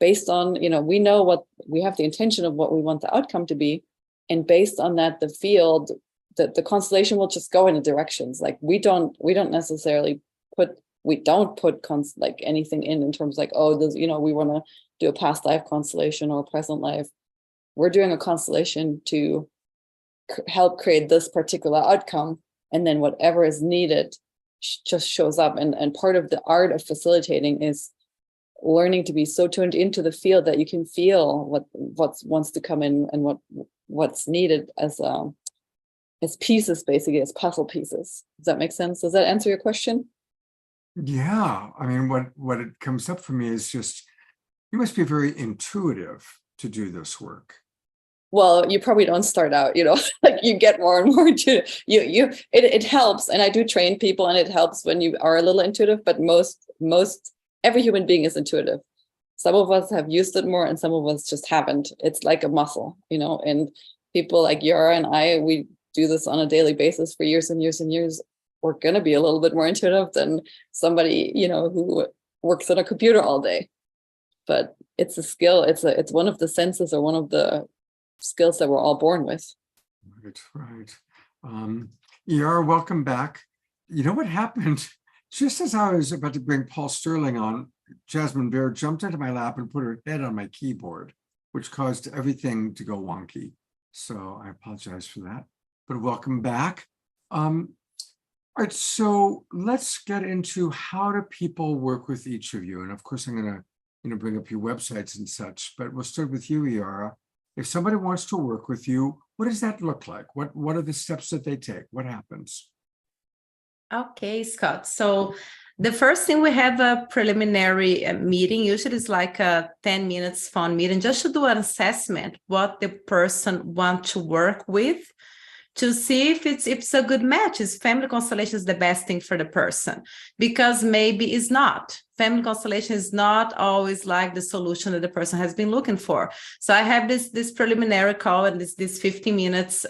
based on, you know, we know what we have the intention of what we want the outcome to be. And based on that, the field, the constellation will just go in the directions. Like we don't necessarily put like anything in terms like, oh, this, you know, we want to do a past life constellation or a present life. We're doing a constellation to help create this particular outcome, and then whatever is needed just shows up. And part of the art of facilitating is learning to be so tuned into the field that you can feel what wants to come in and what's needed as pieces, basically as puzzle pieces. Does that make sense? Does that answer your question? Yeah, I mean, what it comes up for me is just, you must be very intuitive to do this work. Well, you probably don't start out, you know, like you get more and more intuitive. It helps, and I do train people, and it helps when you are a little intuitive. But every human being is intuitive. Some of us have used it more, and some of us just haven't. It's like a muscle, you know. And people like Yara and I, we do this on a daily basis for years and years and years. We're gonna be a little bit more intuitive than somebody, you know, who works on a computer all day. But it's a skill. It's one of the senses, or one of the skills that we're all born with. Right. Yara, welcome back. You know what happened? Just as I was about to bring Paul Sterling on, Jasmine Bear jumped into my lap and put her head on my keyboard, which caused everything to go wonky. So I apologize for that, but welcome back. All right, so let's get into how do people work with each of you? And of course, I'm going to bring up your websites and such, but we'll start with you, Yara. If somebody wants to work with you, what does that look like? What are the steps that they take? What happens? Okay, Scott. So the first thing, we have a preliminary meeting. Usually it's like a 10 minutes phone meeting just to do an assessment, what the person wants to work with, to see if it's a good match. Is family constellation is the best thing for the person? Because maybe it's not. Family constellation is not always like the solution that the person has been looking for. So I have this preliminary call, and this 15 minutes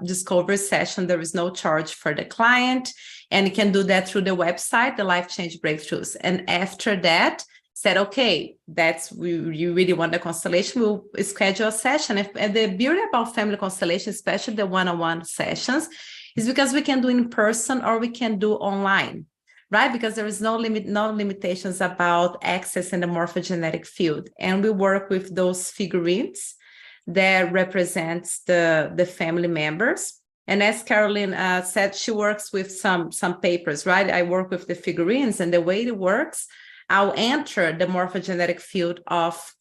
discovery session. There is no charge for the client, and you can do that through the website, the Life Change Breakthroughs. And after that, said, okay, you really want the constellation, we'll schedule a session. And the beauty about family constellation, especially the one-on-one sessions, is because we can do in person or we can do online, right? Because there is no limitations about accessing the morphogenetic field. And we work with those figurines that represents the family members. And as Caroline said, she works with some papers, right? I work with the figurines, and the way it works, I'll enter the morphogenetic field of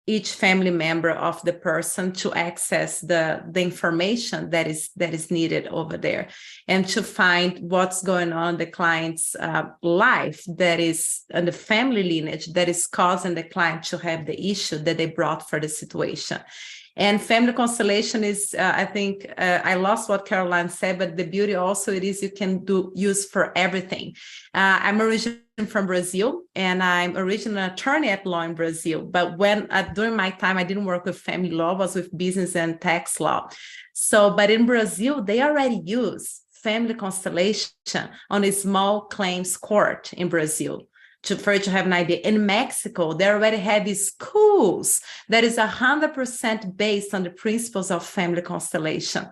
each family member of the person to access the information that is needed over there, and to find what's going on in the client's life, that is in the family lineage, that is causing the client to have the issue that they brought for the situation. And family constellation is, I think, I lost what Caroline said, but the beauty also it is you can use for everything. I'm originally from Brazil, and I'm originally an attorney at law in Brazil. But when during my time, I didn't work with family law, I was with business and tax law. So, but in Brazil, they already use family constellation on a small claims court in Brazil. For you to have an idea, in Mexico, they already have these schools that is 100% based on the principles of family constellation.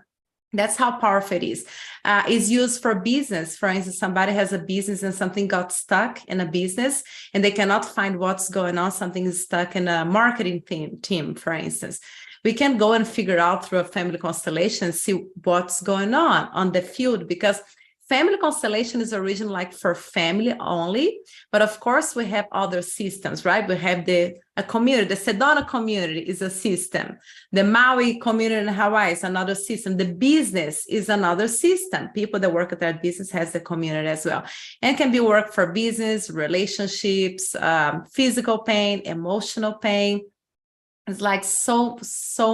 That's how powerful it is. It's used for business. For instance, somebody has a business and something got stuck in a business and they cannot find what's going on. Something is stuck in a marketing team, for instance. We can go and figure out through a family constellation, see what's going on the field, because family constellation is originally like for family only, but of course we have other systems, right? We have a community, the Sedona community is a system. The Maui community in Hawaii is another system. The business is another system. People that work at that business has the community as well. And can be work for business, relationships, physical pain, emotional pain. It's like so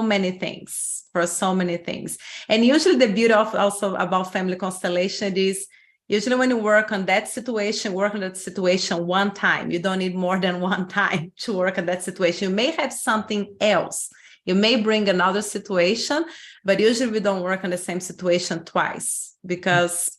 many things for so many things. And usually the beauty of also about family constellation is usually when you work on that situation one time. You don't need more than one time to work on that situation. You may have something else. You may bring another situation, but usually we don't work on the same situation twice because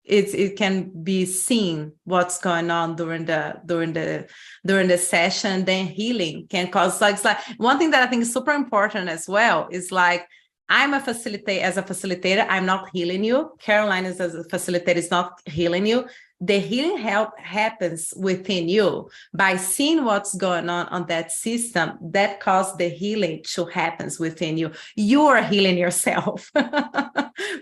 it can be seen what's going on during the session. Then healing can cause like one thing that I think is super important as well is like I'm a facilitator, I'm not healing you. Caroline is as a facilitator is not healing you. The healing happens within you by seeing what's going on that system that caused the healing to happen within you. You are healing yourself.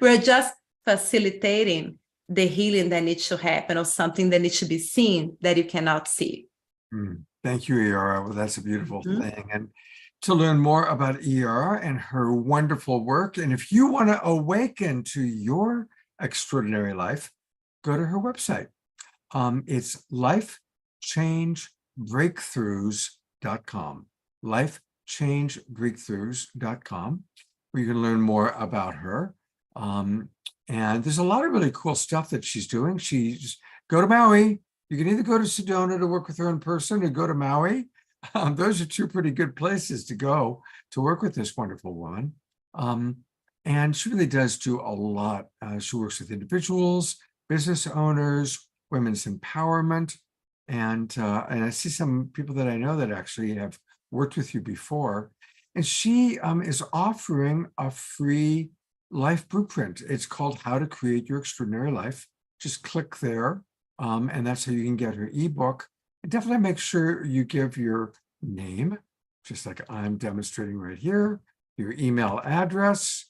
We're just facilitating the healing that needs to happen or something that needs to be seen that you cannot see. Thank you, Iara. Well, that's a beautiful thing. And to learn more about Iara and her wonderful work, and if you want to awaken to your extraordinary life, go to her website. It's lifechangebreakthroughs.com. Lifechangebreakthroughs.com, where you can learn more about her. And there's a lot of really cool stuff that she's doing. She's go to Maui. You can either go to Sedona to work with her in person or go to Maui. Those are two pretty good places to go to work with this wonderful woman. And she really does do a lot. She works with individuals, business owners, women's empowerment. And I see some people that I know that actually have worked with you before. And she is offering a free life blueprint. It's called How to Create Your Extraordinary Life. Just click there, and that's how you can get her ebook. And definitely make sure you give your name, just like I'm demonstrating right here, your email address,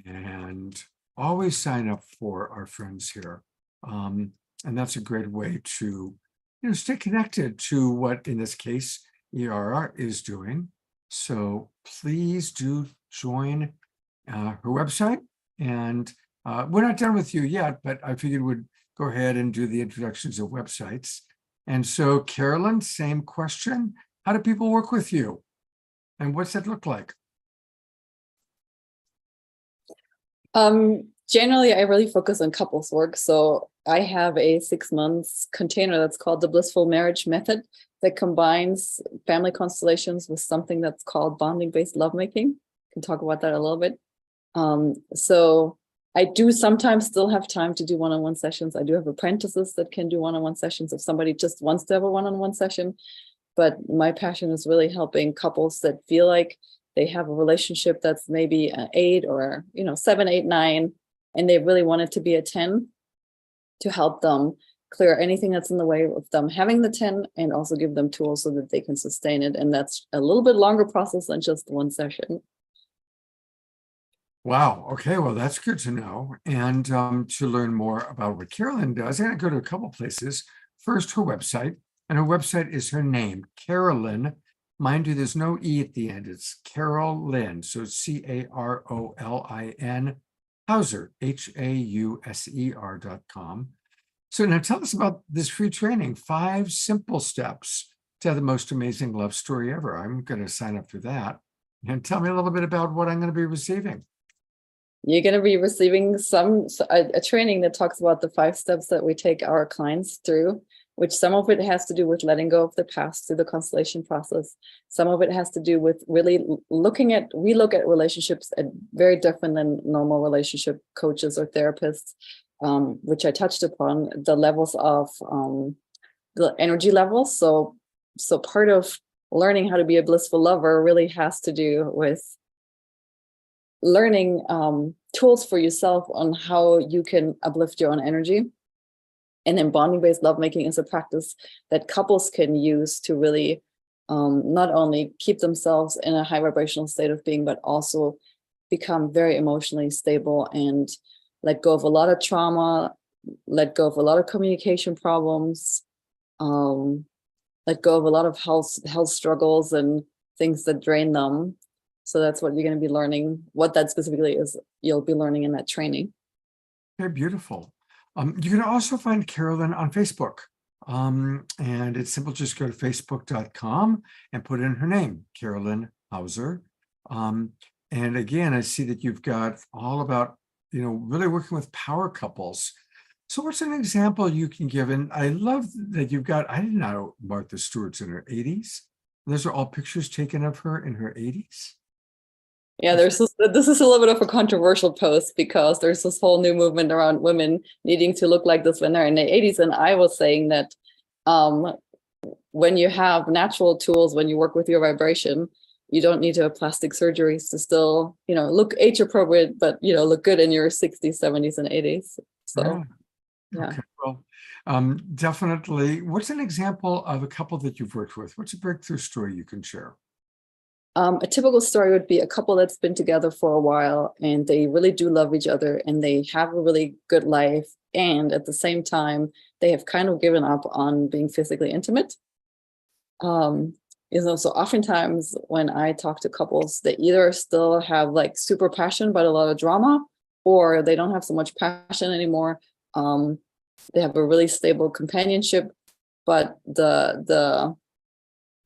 and always sign up for our friends here. And that's a great way to stay connected to what, in this case, Iara is doing. So please do join her website, and we're not done with you yet, but I figured we'd go ahead and do the introductions of websites. And so, Carolyn, same question. How do people work with you? And what's that look like? Generally, I really focus on couples work. So I have a 6 months container that's called the Blissful Marriage Method that combines family constellations with something that's called bonding-based lovemaking. Can talk about that a little bit. So I do sometimes still have time to do one-on-one sessions. I do have apprentices that can do one-on-one sessions if somebody just wants to have a one-on-one session. But my passion is really helping couples that feel like they have a relationship that's maybe an 8 or 7, 8, 9, and they really want it to be a 10, to help them clear anything that's in the way of them having the 10 and also give them tools so that they can sustain it. And that's a little bit longer process than just one session. Wow. Okay. Well, that's good to know. And to learn more about what Carolyn does, I'm going to go to a couple places. First, her website. And her website is her name, Carolyn. Mind you, there's no E at the end. It's Carolyn. So Carolin Hauser, HAUSER.com. So now tell us about this free training, 5 simple steps to have the most amazing love story ever. I'm going to sign up for that. And tell me a little bit about what I'm going to be receiving. You're going to be receiving a training that talks about the 5 steps that we take our clients through, which some of it has to do with letting go of the past through the constellation process. Some of it has to do with really we look at relationships at very different than normal relationship coaches or therapists, which I touched upon, the levels of the energy levels. So part of learning how to be a blissful lover really has to do with learning tools for yourself on how you can uplift your own energy. And then bonding-based lovemaking is a practice that couples can use to really not only keep themselves in a high vibrational state of being, but also become very emotionally stable and let go of a lot of trauma, let go of a lot of communication problems, let go of a lot of health struggles and things that drain them. So that's what you're going to be learning. What that specifically is, you'll be learning in that training. Very beautiful. You can also find Carolyn on Facebook. And it's simple, just go to facebook.com and put in her name, Carolyn Hauser. And again, I see that you've got all about, really working with power couples. So what's an example you can give? And I love that you've got, I didn't know Martha Stewart's in her 80s. Those are all pictures taken of her in her 80s. Yeah, this is a little bit of a controversial post because there's this whole new movement around women needing to look like this when they're in their 80s. And I was saying that when you have natural tools, when you work with your vibration, you don't need to have plastic surgeries to still, look age appropriate, but, look good in your 60s, 70s, and 80s. So, yeah. Okay, well, definitely. What's an example of a couple that you've worked with? What's a breakthrough story you can share? A typical story would be a couple that's been together for a while and they really do love each other and they have a really good life. And at the same time, they have kind of given up on being physically intimate. So oftentimes when I talk to couples, they either still have like super passion, but a lot of drama, or they don't have so much passion anymore. They have a really stable companionship, but the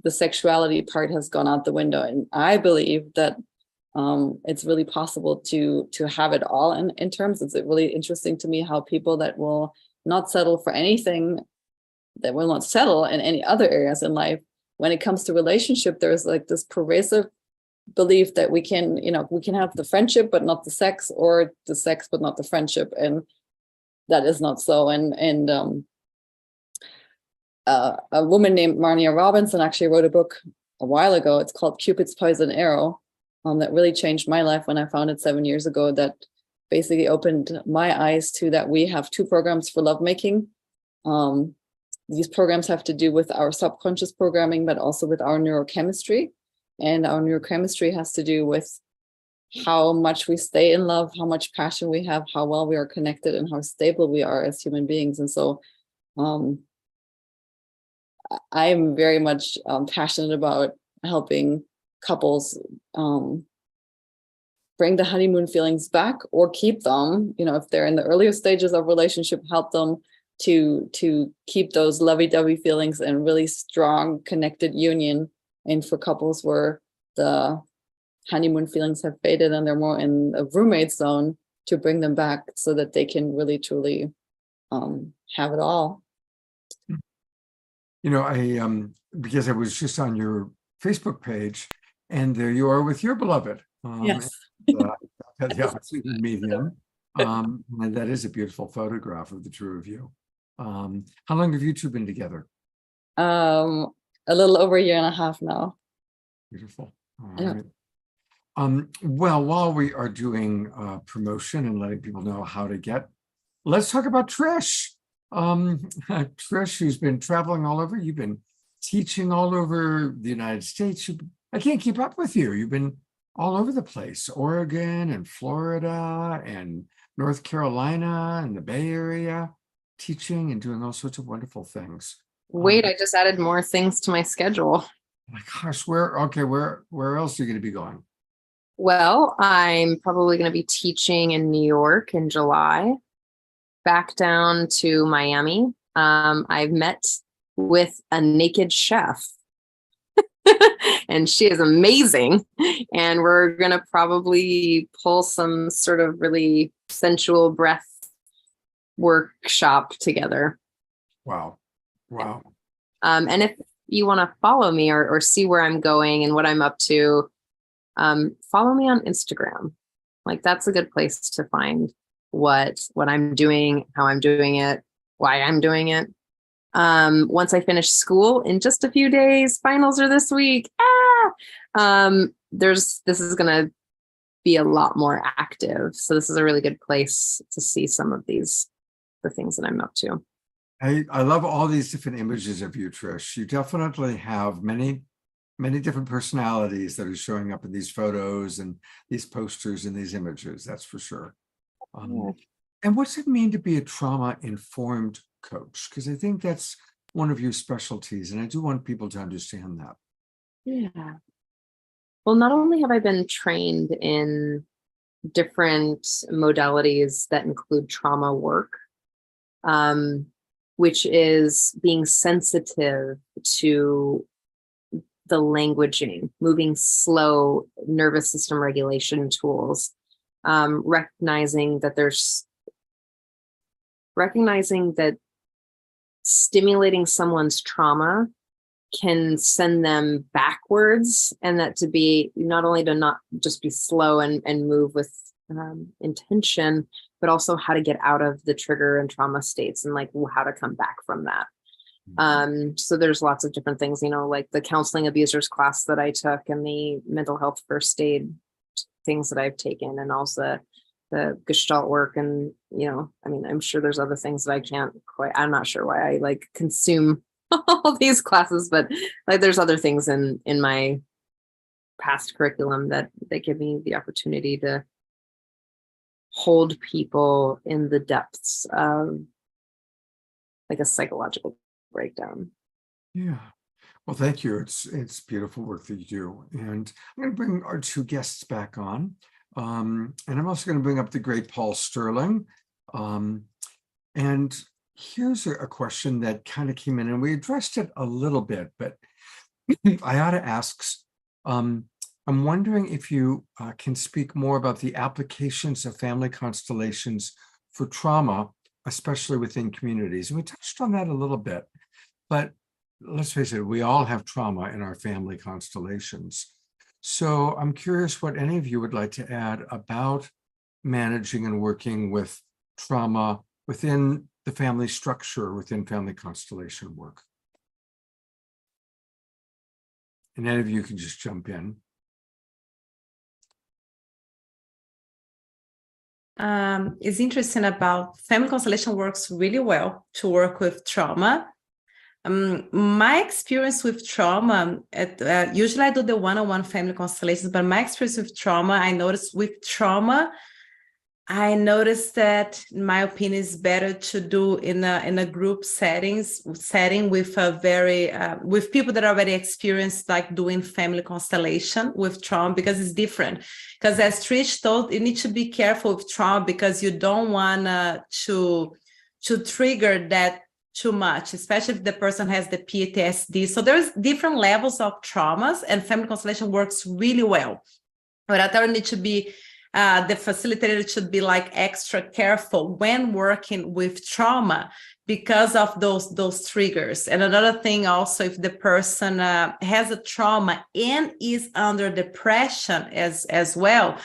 sexuality part has gone out the window. And I believe that it's really possible to have it all in terms. It's really interesting to me how people that will not settle for anything, that will not settle in any other areas in life, when it comes to relationship, there's like this pervasive belief that we can have the friendship, but not the sex, or the sex, but not the friendship. And that is not so. And a woman named Marnia Robinson actually wrote a book a while ago. It's called Cupid's Poison Arrow, that really changed my life when I found it 7 years ago. That basically opened my eyes to that we have 2 programs for lovemaking. These programs have to do with our subconscious programming, but also with our neurochemistry. And our neurochemistry has to do with how much we stay in love, how much passion we have, how well we are connected, and how stable we are as human beings. And so I'm very much passionate about helping couples bring the honeymoon feelings back or keep them. If they're in the earlier stages of relationship, help them to keep those lovey-dovey feelings and really strong connected union. And for couples where the honeymoon feelings have faded and they're more in a roommate zone, to bring them back so that they can really truly have it all. I because I was just on your Facebook page, and there you are with your beloved. Yes. Had the opportunity to meet him. And that is a beautiful photograph of the two of you. How long have you two been together? A little over 1.5 years now. Beautiful. All Yeah. right. Well, while we are doing promotion and letting people know how to get, let's talk about Trish. Trish, who's been traveling all over. You've been teaching all over the United States. I can't keep up with you. You've been all over the place, Oregon and Florida and North Carolina and the Bay Area, teaching and doing all sorts of wonderful things. Wait, I just added more things to my schedule. My gosh, where else are you going to be going? Well, I'm probably going to be teaching in New York in July, back down to Miami. I've met with a naked chef and she is amazing. And we're going to probably pull some sort of really sensual breath workshop together. Wow. And if you want to follow me or see where I'm going and what I'm up to, follow me on Instagram. Like, that's a good place to find what I'm doing, how I'm doing it, why I'm doing it. Once I finish school in just a few days, finals are this week. This is going to be a lot more active. So this is a really good place to see some of the things that I'm up to. I love all these different images of you, Trish. You definitely have many different personalities that are showing up in these photos and these posters and these images, that's for sure. And what's it mean to be a trauma-informed coach? Because I think that's one of your specialties, and I do want people to understand that. Yeah. Well, not only have I been trained in different modalities that include trauma work, which is being sensitive to the languaging, moving slow nervous system regulation tools, recognizing that stimulating someone's trauma can send them backwards, and that to be not only to not just be slow and move with intention, but also how to get out of the trigger and trauma states and like how to come back from that. So there's lots of different things, like the counseling abusers class that I took and the mental health first aid things that I've taken, and also the Gestalt work. And, I'm sure there's other things that I can't quite, I'm not sure why I like consume all these classes, but like there's other things in my past curriculum that give me the opportunity to hold people in the depths of like a psychological breakdown. Yeah. Well, thank you. It's beautiful work that you do. And I'm going to bring our two guests back on. And I'm also going to bring up the great Paul Sterling. And here's a question that kind of came in, and we addressed it a little bit, but Ayada asks, I'm wondering if you can speak more about the applications of family constellations for trauma, especially within communities. And we touched on that a little bit, but let's face it, we all have trauma in our family constellations. So I'm curious what any of you would like to add about managing and working with trauma within the family structure, within family constellation work. And any of you can just jump in. It's interesting about family constellation works really well to work with trauma. My experience with trauma, usually I do the one-on-one family constellations, but my experience with trauma, I noticed that, in my opinion, is better to do in a group setting with with people that already experienced like doing family constellation with trauma, because it's different. Because as Trish told, you need to be careful with trauma because you don't want to trigger that too much, especially if the person has the PTSD. So there's different levels of traumas, and family constellation works really well. But I thought it need to be the facilitator should be like extra careful when working with trauma because of those triggers. And another thing also, if the person has a trauma and is under depression as well,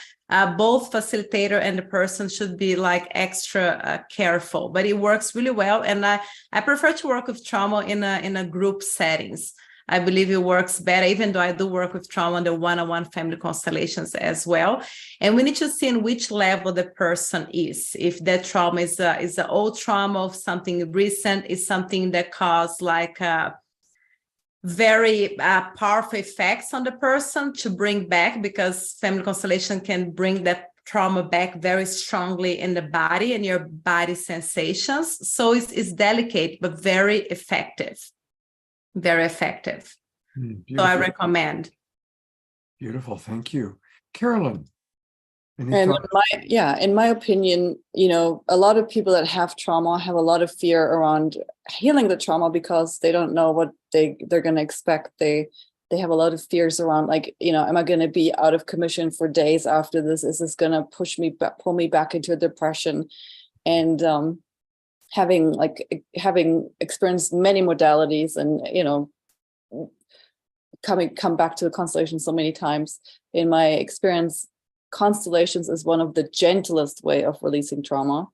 both facilitator and the person should be like extra careful. But it works really well, and I prefer to work with trauma in a group settings. I believe it works better, even though I do work with trauma on the one-on-one family constellations as well. And we need to see in which level the person is. If that trauma is an old trauma of something recent, is something that caused like very powerful effects on the person to bring back, because family constellation can bring that trauma back very strongly in the body and your body sensations. So it's delicate, but very effective. Very effective. So I recommend. Beautiful, thank you. Carolyn. And in my opinion, a lot of people that have trauma have a lot of fear around healing the trauma because they don't know what they're going to expect. They have a lot of fears around, like, am I going to be out of commission for days after this? Is this going to pull me back into a depression? And having experienced many modalities and come back to the constellation so many times, in my experience, constellations is one of the gentlest way of releasing trauma.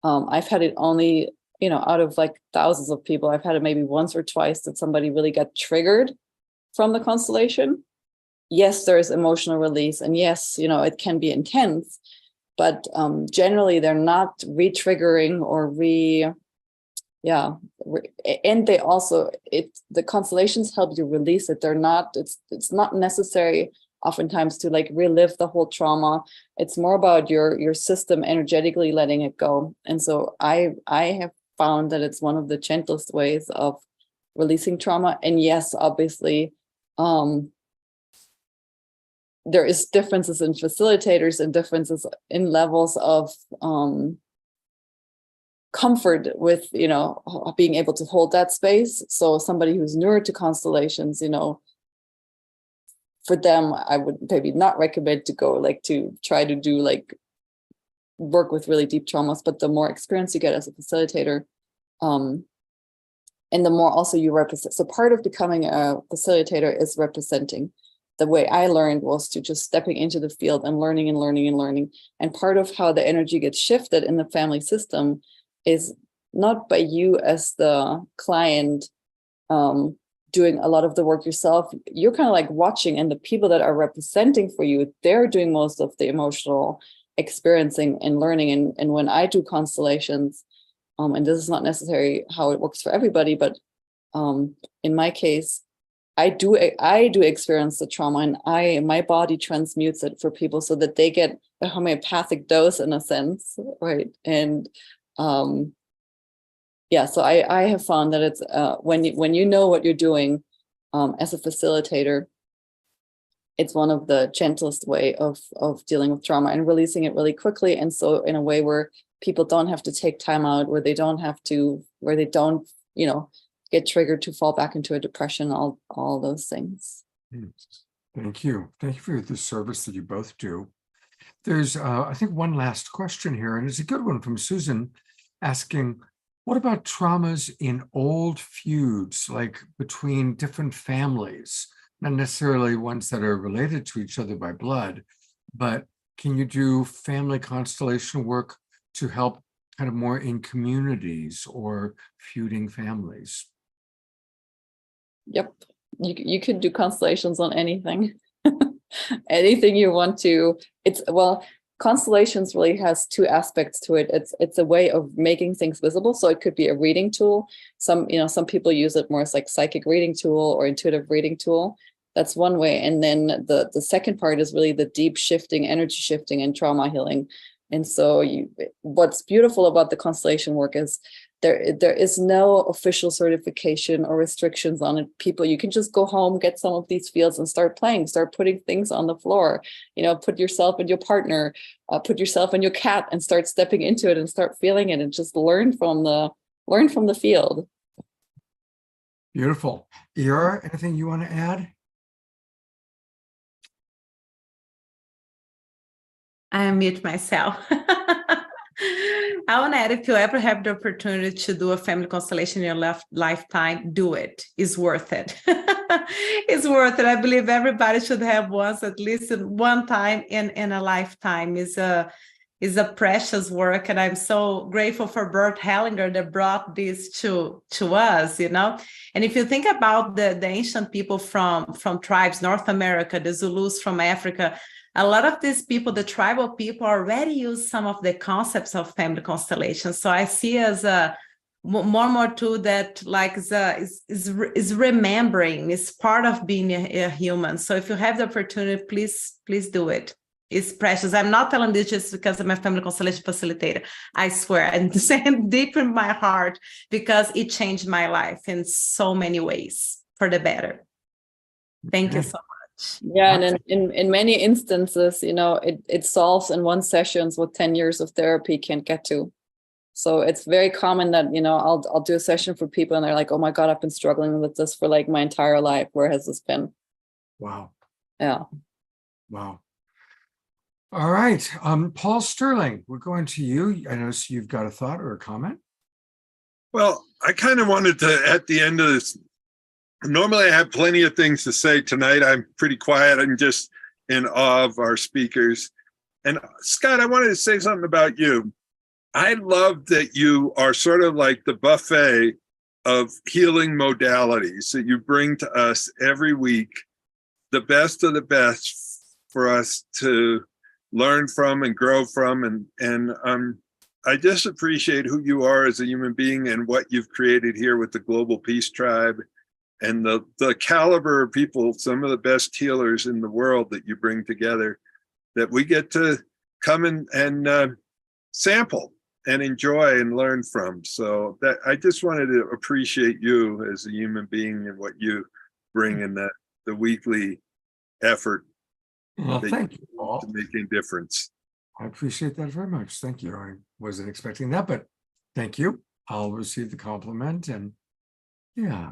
I've had it only out of like thousands of people, I've had it maybe once or twice that somebody really got triggered from the constellation. yes, there's emotional release, and yes, it can be intense, but generally they're not re-triggering or and they also, the constellations help you release it. They're not, it's not necessary oftentimes to like relive the whole trauma. It's more about your system energetically letting it go. And so I have found that it's one of the gentlest ways of releasing trauma. And yes, obviously, there is differences in facilitators and differences in levels of comfort with, being able to hold that space. So somebody who's newer to constellations, for them, I would maybe not recommend to go to try to do work with really deep traumas, but the more experience you get as a facilitator, and the more also you represent. So part of becoming a facilitator is representing. The way I learned was to just stepping into the field and learning and learning and learning. And part of how the energy gets shifted in the family system is not by you as the client doing a lot of the work yourself. You're kind of like watching, and the people that are representing for you, they're doing most of the emotional experiencing and learning. And when I do constellations, and this is not necessarily how it works for everybody, but in my case, I do experience the trauma, and my body transmutes it for people so that they get a homeopathic dose in a sense, right? And so I have found that it's when you know what you're doing as a facilitator, it's one of the gentlest way of dealing with trauma and releasing it really quickly, and so in a way where people don't have to take time out, where they don't get triggered to fall back into a depression, all those things. Thank you for the service that you both do. There's I think one last question here, and it's a good one from Susan, asking, what about traumas in old feuds, like between different families, not necessarily ones that are related to each other by blood, but can you do family constellation work to help kind of more in communities or feuding families? Yep. You could do constellations on anything. Anything you want to. Constellations really has two aspects to it. It's a way of making things visible. So it could be a reading tool. Some people use it more as like psychic reading tool or intuitive reading tool. That's one way. And then the second part is really the deep shifting, energy shifting, and trauma healing. And so what's beautiful about the constellation work is there is no official certification or restrictions on it. People, you can just go home, get some of these fields and start playing, start putting things on the floor, put yourself and your partner, put yourself and your cat and start stepping into it and start feeling it and just learn from the field. Beautiful. Yara, anything you want to add? I unmute myself. I want to add, if you ever have the opportunity to do a family constellation in your lifetime, do it. It's worth it. It's worth it. I believe everybody should have once, at least one time in a lifetime. Is a precious work, and I'm so grateful for Bert Hellinger that brought this to us, And if you think about the ancient people from tribes, North America, the Zulus from Africa, a lot of these people, the tribal people, already use some of the concepts of family constellations. So I see as a more and more too that is remembering, is part of being a human. So if you have the opportunity, please do it. It's precious. I'm not telling this just because I'm a family constellation facilitator. I swear, and saying deep in my heart, because it changed my life in so many ways for the better. Thank you so much. Yeah, and in many instances, it solves in one sessions what 10 years of therapy can't get to. So it's very common that, I'll do a session for people and they're like, oh my God, I've been struggling with this for like my entire life. Where has this been? Wow. Yeah. Wow. All right. Paul Sterling, we're going to you. I notice you've got a thought or a comment. Well, I kind of wanted to, at the end of this, normally I have plenty of things to say. Tonight I'm pretty quiet and just in awe of our speakers. And Scott, I wanted to say something about you. I love that you are sort of like the buffet of healing modalities that you bring to us every week the best of the best for us to learn from and grow from. And I just appreciate who you are as a human being and what you've created here with the Global Peace Tribe and the caliber of people, some of the best healers in the world that you bring together, that we get to come and sample and enjoy and learn from. So that I just wanted to appreciate you as a human being and what you bring in the weekly effort Well, that thank you, Paul. to making a difference. I appreciate that very much. Thank you. I wasn't expecting that, but thank you. I'll receive the compliment. And yeah,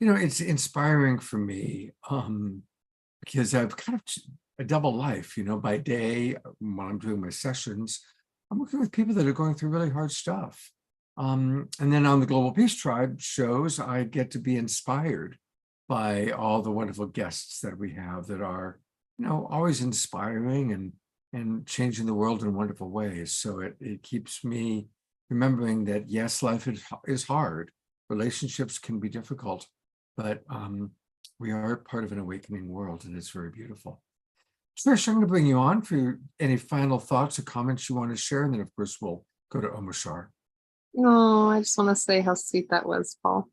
it's inspiring for me because I've kind of a double life, by day when I'm doing my sessions, I'm working with people that are going through really hard stuff. And then on the Global Peace Tribe shows, I get to be inspired by all the wonderful guests that we have that are, always inspiring and changing the world in wonderful ways. So it keeps me remembering that, yes, life is hard. Relationships can be difficult, but we are part of an awakening world, and it's very beautiful. Trish, I'm going to bring you on for any final thoughts or comments you want to share, and then, of course, we'll go to Omashar. Oh, I just want to say how sweet that was, Paul.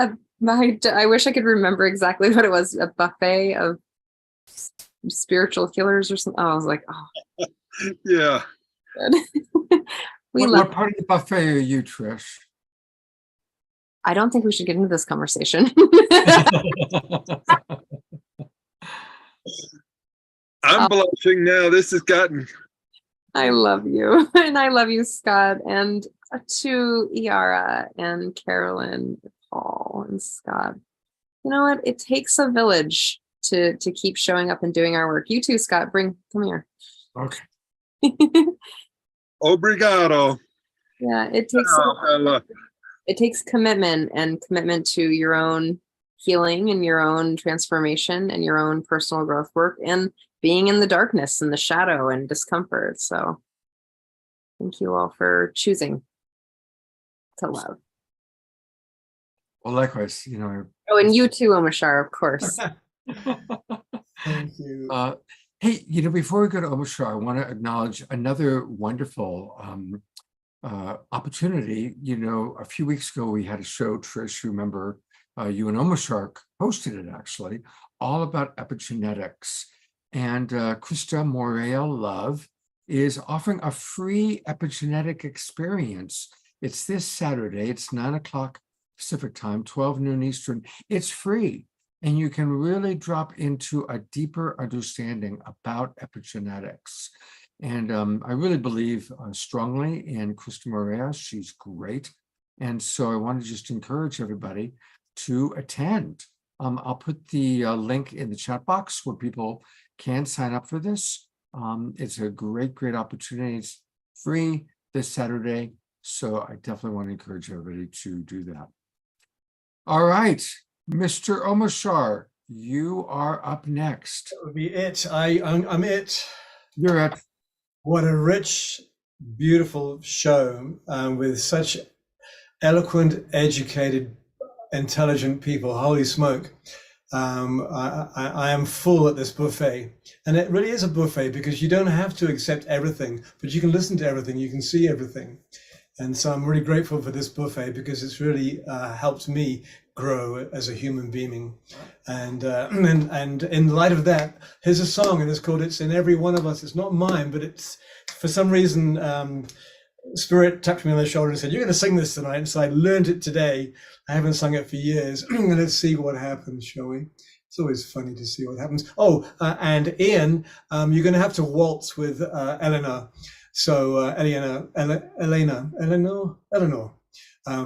I wish I could remember exactly what it was, a buffet of spiritual healers or something. Oh, I was like, oh. Yeah. Good. What part of the buffet are you, Trish? I don't think we should get into this conversation. I'm blushing now. This has gotten. I love you. And I love you, Scott. And to Yara and Carolyn, Paul and Scott. You know what? It takes a village to keep showing up and doing our work. You too, Scott. Come here. Okay. Obrigado. Yeah, it takes commitment and commitment to your own healing and your own transformation and your own personal growth work and being in the darkness and the shadow and discomfort. So thank you all for choosing to love. Well, likewise, Oh, and you too, Omashar, of course. Thank you. Hey, before we go to Omashar, I want to acknowledge another wonderful opportunity. A few weeks ago, we had a show, Trish, remember, you and Omashar hosted it, actually, all about epigenetics. And Krista Morea Love is offering a free epigenetic experience. It's this Saturday. It's 9 o'clock Pacific time, 12 noon Eastern. It's free. And you can really drop into a deeper understanding about epigenetics. And I really believe strongly in Krista Morea. She's great. And so I want to just encourage everybody to attend. I'll put the link in the chat box where people can sign up for this. It's a great, great opportunity. It's free this Saturday. So I definitely want to encourage everybody to do that. All right, Mr. Omashar, you are up next. That would be it. I'm it. You're it. What a rich, beautiful show with such eloquent, educated, intelligent people. Holy smoke. I am full at this buffet. And it really is a buffet because you don't have to accept everything, but you can listen to everything, you can see everything. And so I'm really grateful for this buffet because it's really helped me grow as a human being. And in light of that, here's a song, and it's called It's in Every One of Us. It's not mine, but it's, for some reason, Spirit tapped me on the shoulder and said, "You're going to sing this tonight." And so I learned it today. I haven't sung it for years. Let's see what happens, shall we? It's always funny to see what happens. Oh, and Ian, you're going to have to waltz with Eleanor. So Eleanor,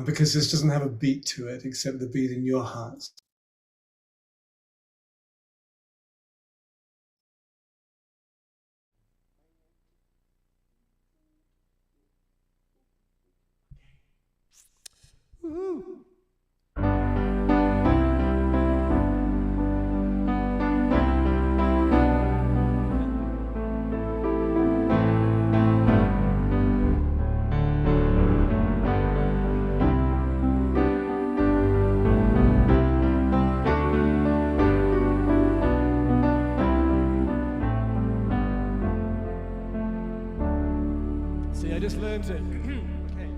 because this doesn't have a beat to it except the beat in your hearts. Ooh. learned it. Okay.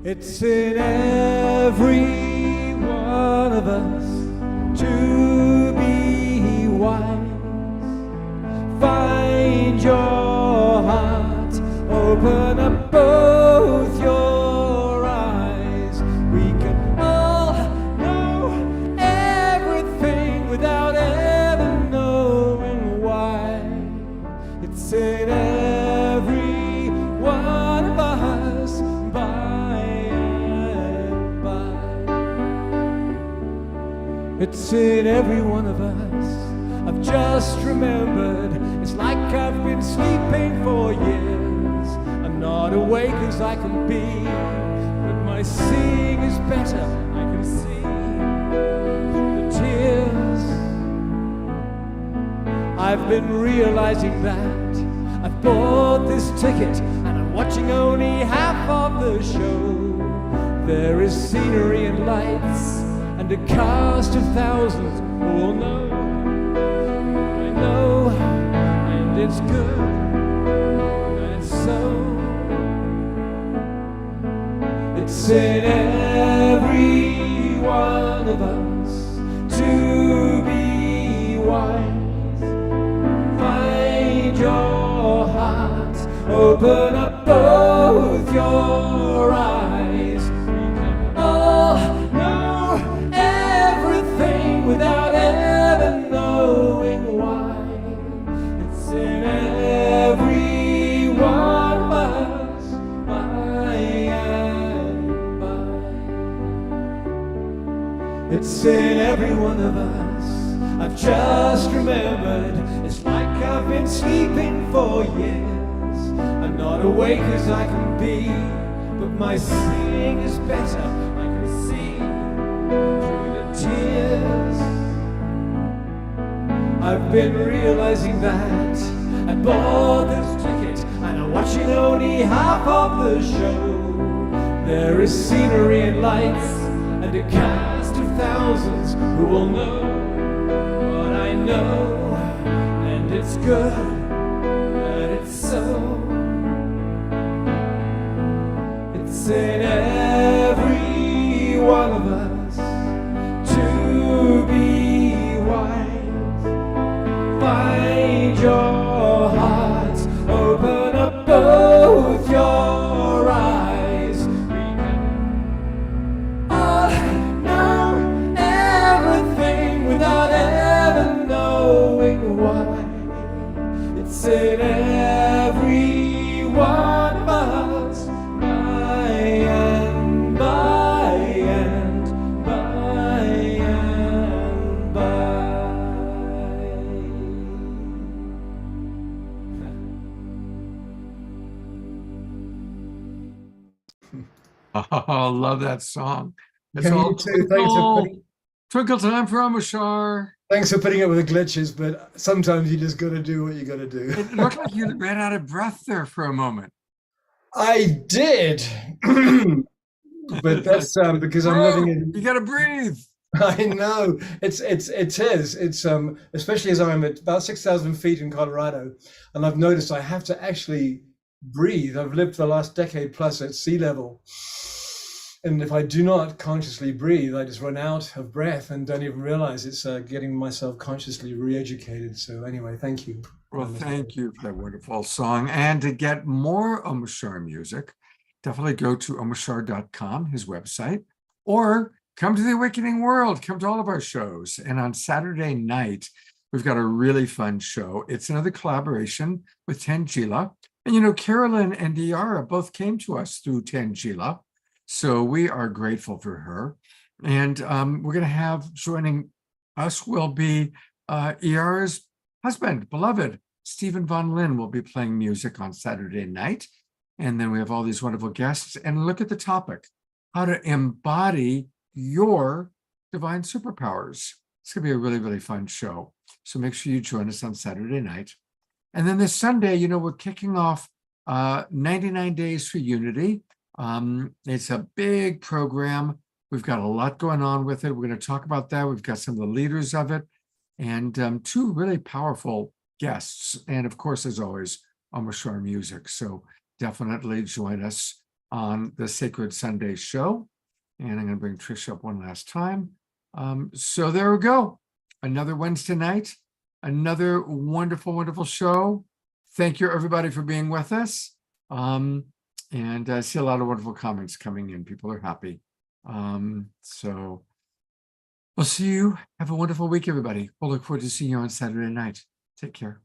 It's in every one of us to be wise. Find your heart, open up both your eyes. We can all know everything without ever knowing why. It's in every one of us by and by. It's in every one of us. I've just remembered, it's like I've been sleeping for years. I'm not awake as I can be, but my seeing is better. I can see through the tears. I've been realizing that I've bought this ticket and I'm watching only half of the show. There is scenery and lights and a cast of thousands who will know. And it's good, and it's so. It's in every one of us to be wise. Find your heart, open up both your eyes. We can all know everything without ever knowing why. In every one of us, by and by. It's in every one of us. I've just remembered, it's like I've been sleeping for years. I'm not awake as I can be, but my seeing is better. I can see through the tears. I've been realizing that I bought this ticket and I'm watching only half of the show. There is scenery and lights and a cast of thousands who will know what I know. And it's good, and it's so. It's in every one of us to be wise. Find your heart, open up both your eyes. We can all know everything without ever knowing why. It's in every one of us, by and by and by and by. Oh, love that song. It's Yeah, all you too. Thanks for putting, twinkle time for Amashar. thanks for putting up with the glitches, but sometimes you just got to do what you got to do. It looked like you ran out of breath there for a moment. I did, but that's because I'm living in. You got to breathe. I know it is. It's especially as I'm at about 6,000 feet in Colorado, and I've noticed I have to actually breathe. I've lived the last decade plus at sea level, and if I do not consciously breathe, I just run out of breath and don't even realize it's getting myself consciously re-educated. So anyway, thank you. Well, thank you for that wonderful song. And to get more Amashar music, definitely go to amashar.com, his website, or come to the Awakening World. Come to all of our shows. And on Saturday night, we've got a really fun show. It's another collaboration with Tangela. And you know, Carolyn and Yara both came to us through Tangela. So we are grateful for her. And we're going to have joining us will be Yara's husband, beloved, Stephen Von Lynn will be playing music on Saturday night. And then we have all these wonderful guests. And look at the topic, how to embody your divine superpowers. It's going to be a really, really fun show. So make sure you join us on Saturday night. And then this Sunday, you know, we're kicking off 99 Days for Unity. It's a big program. We've got a lot going on with it. We're going to talk about that. We've got some of the leaders of it and two really powerful guests. And of course, as always, Amashar music. So definitely join us on the Sacred Sunday show. And I'm going to bring Trish up one last time. So there we go. Another Wednesday night, another wonderful, wonderful show. Thank you, everybody, for being with us. And I see a lot of wonderful comments coming in. People are happy. So we'll see you. Have a wonderful week, everybody. We'll look forward to seeing you on Saturday night. Take care.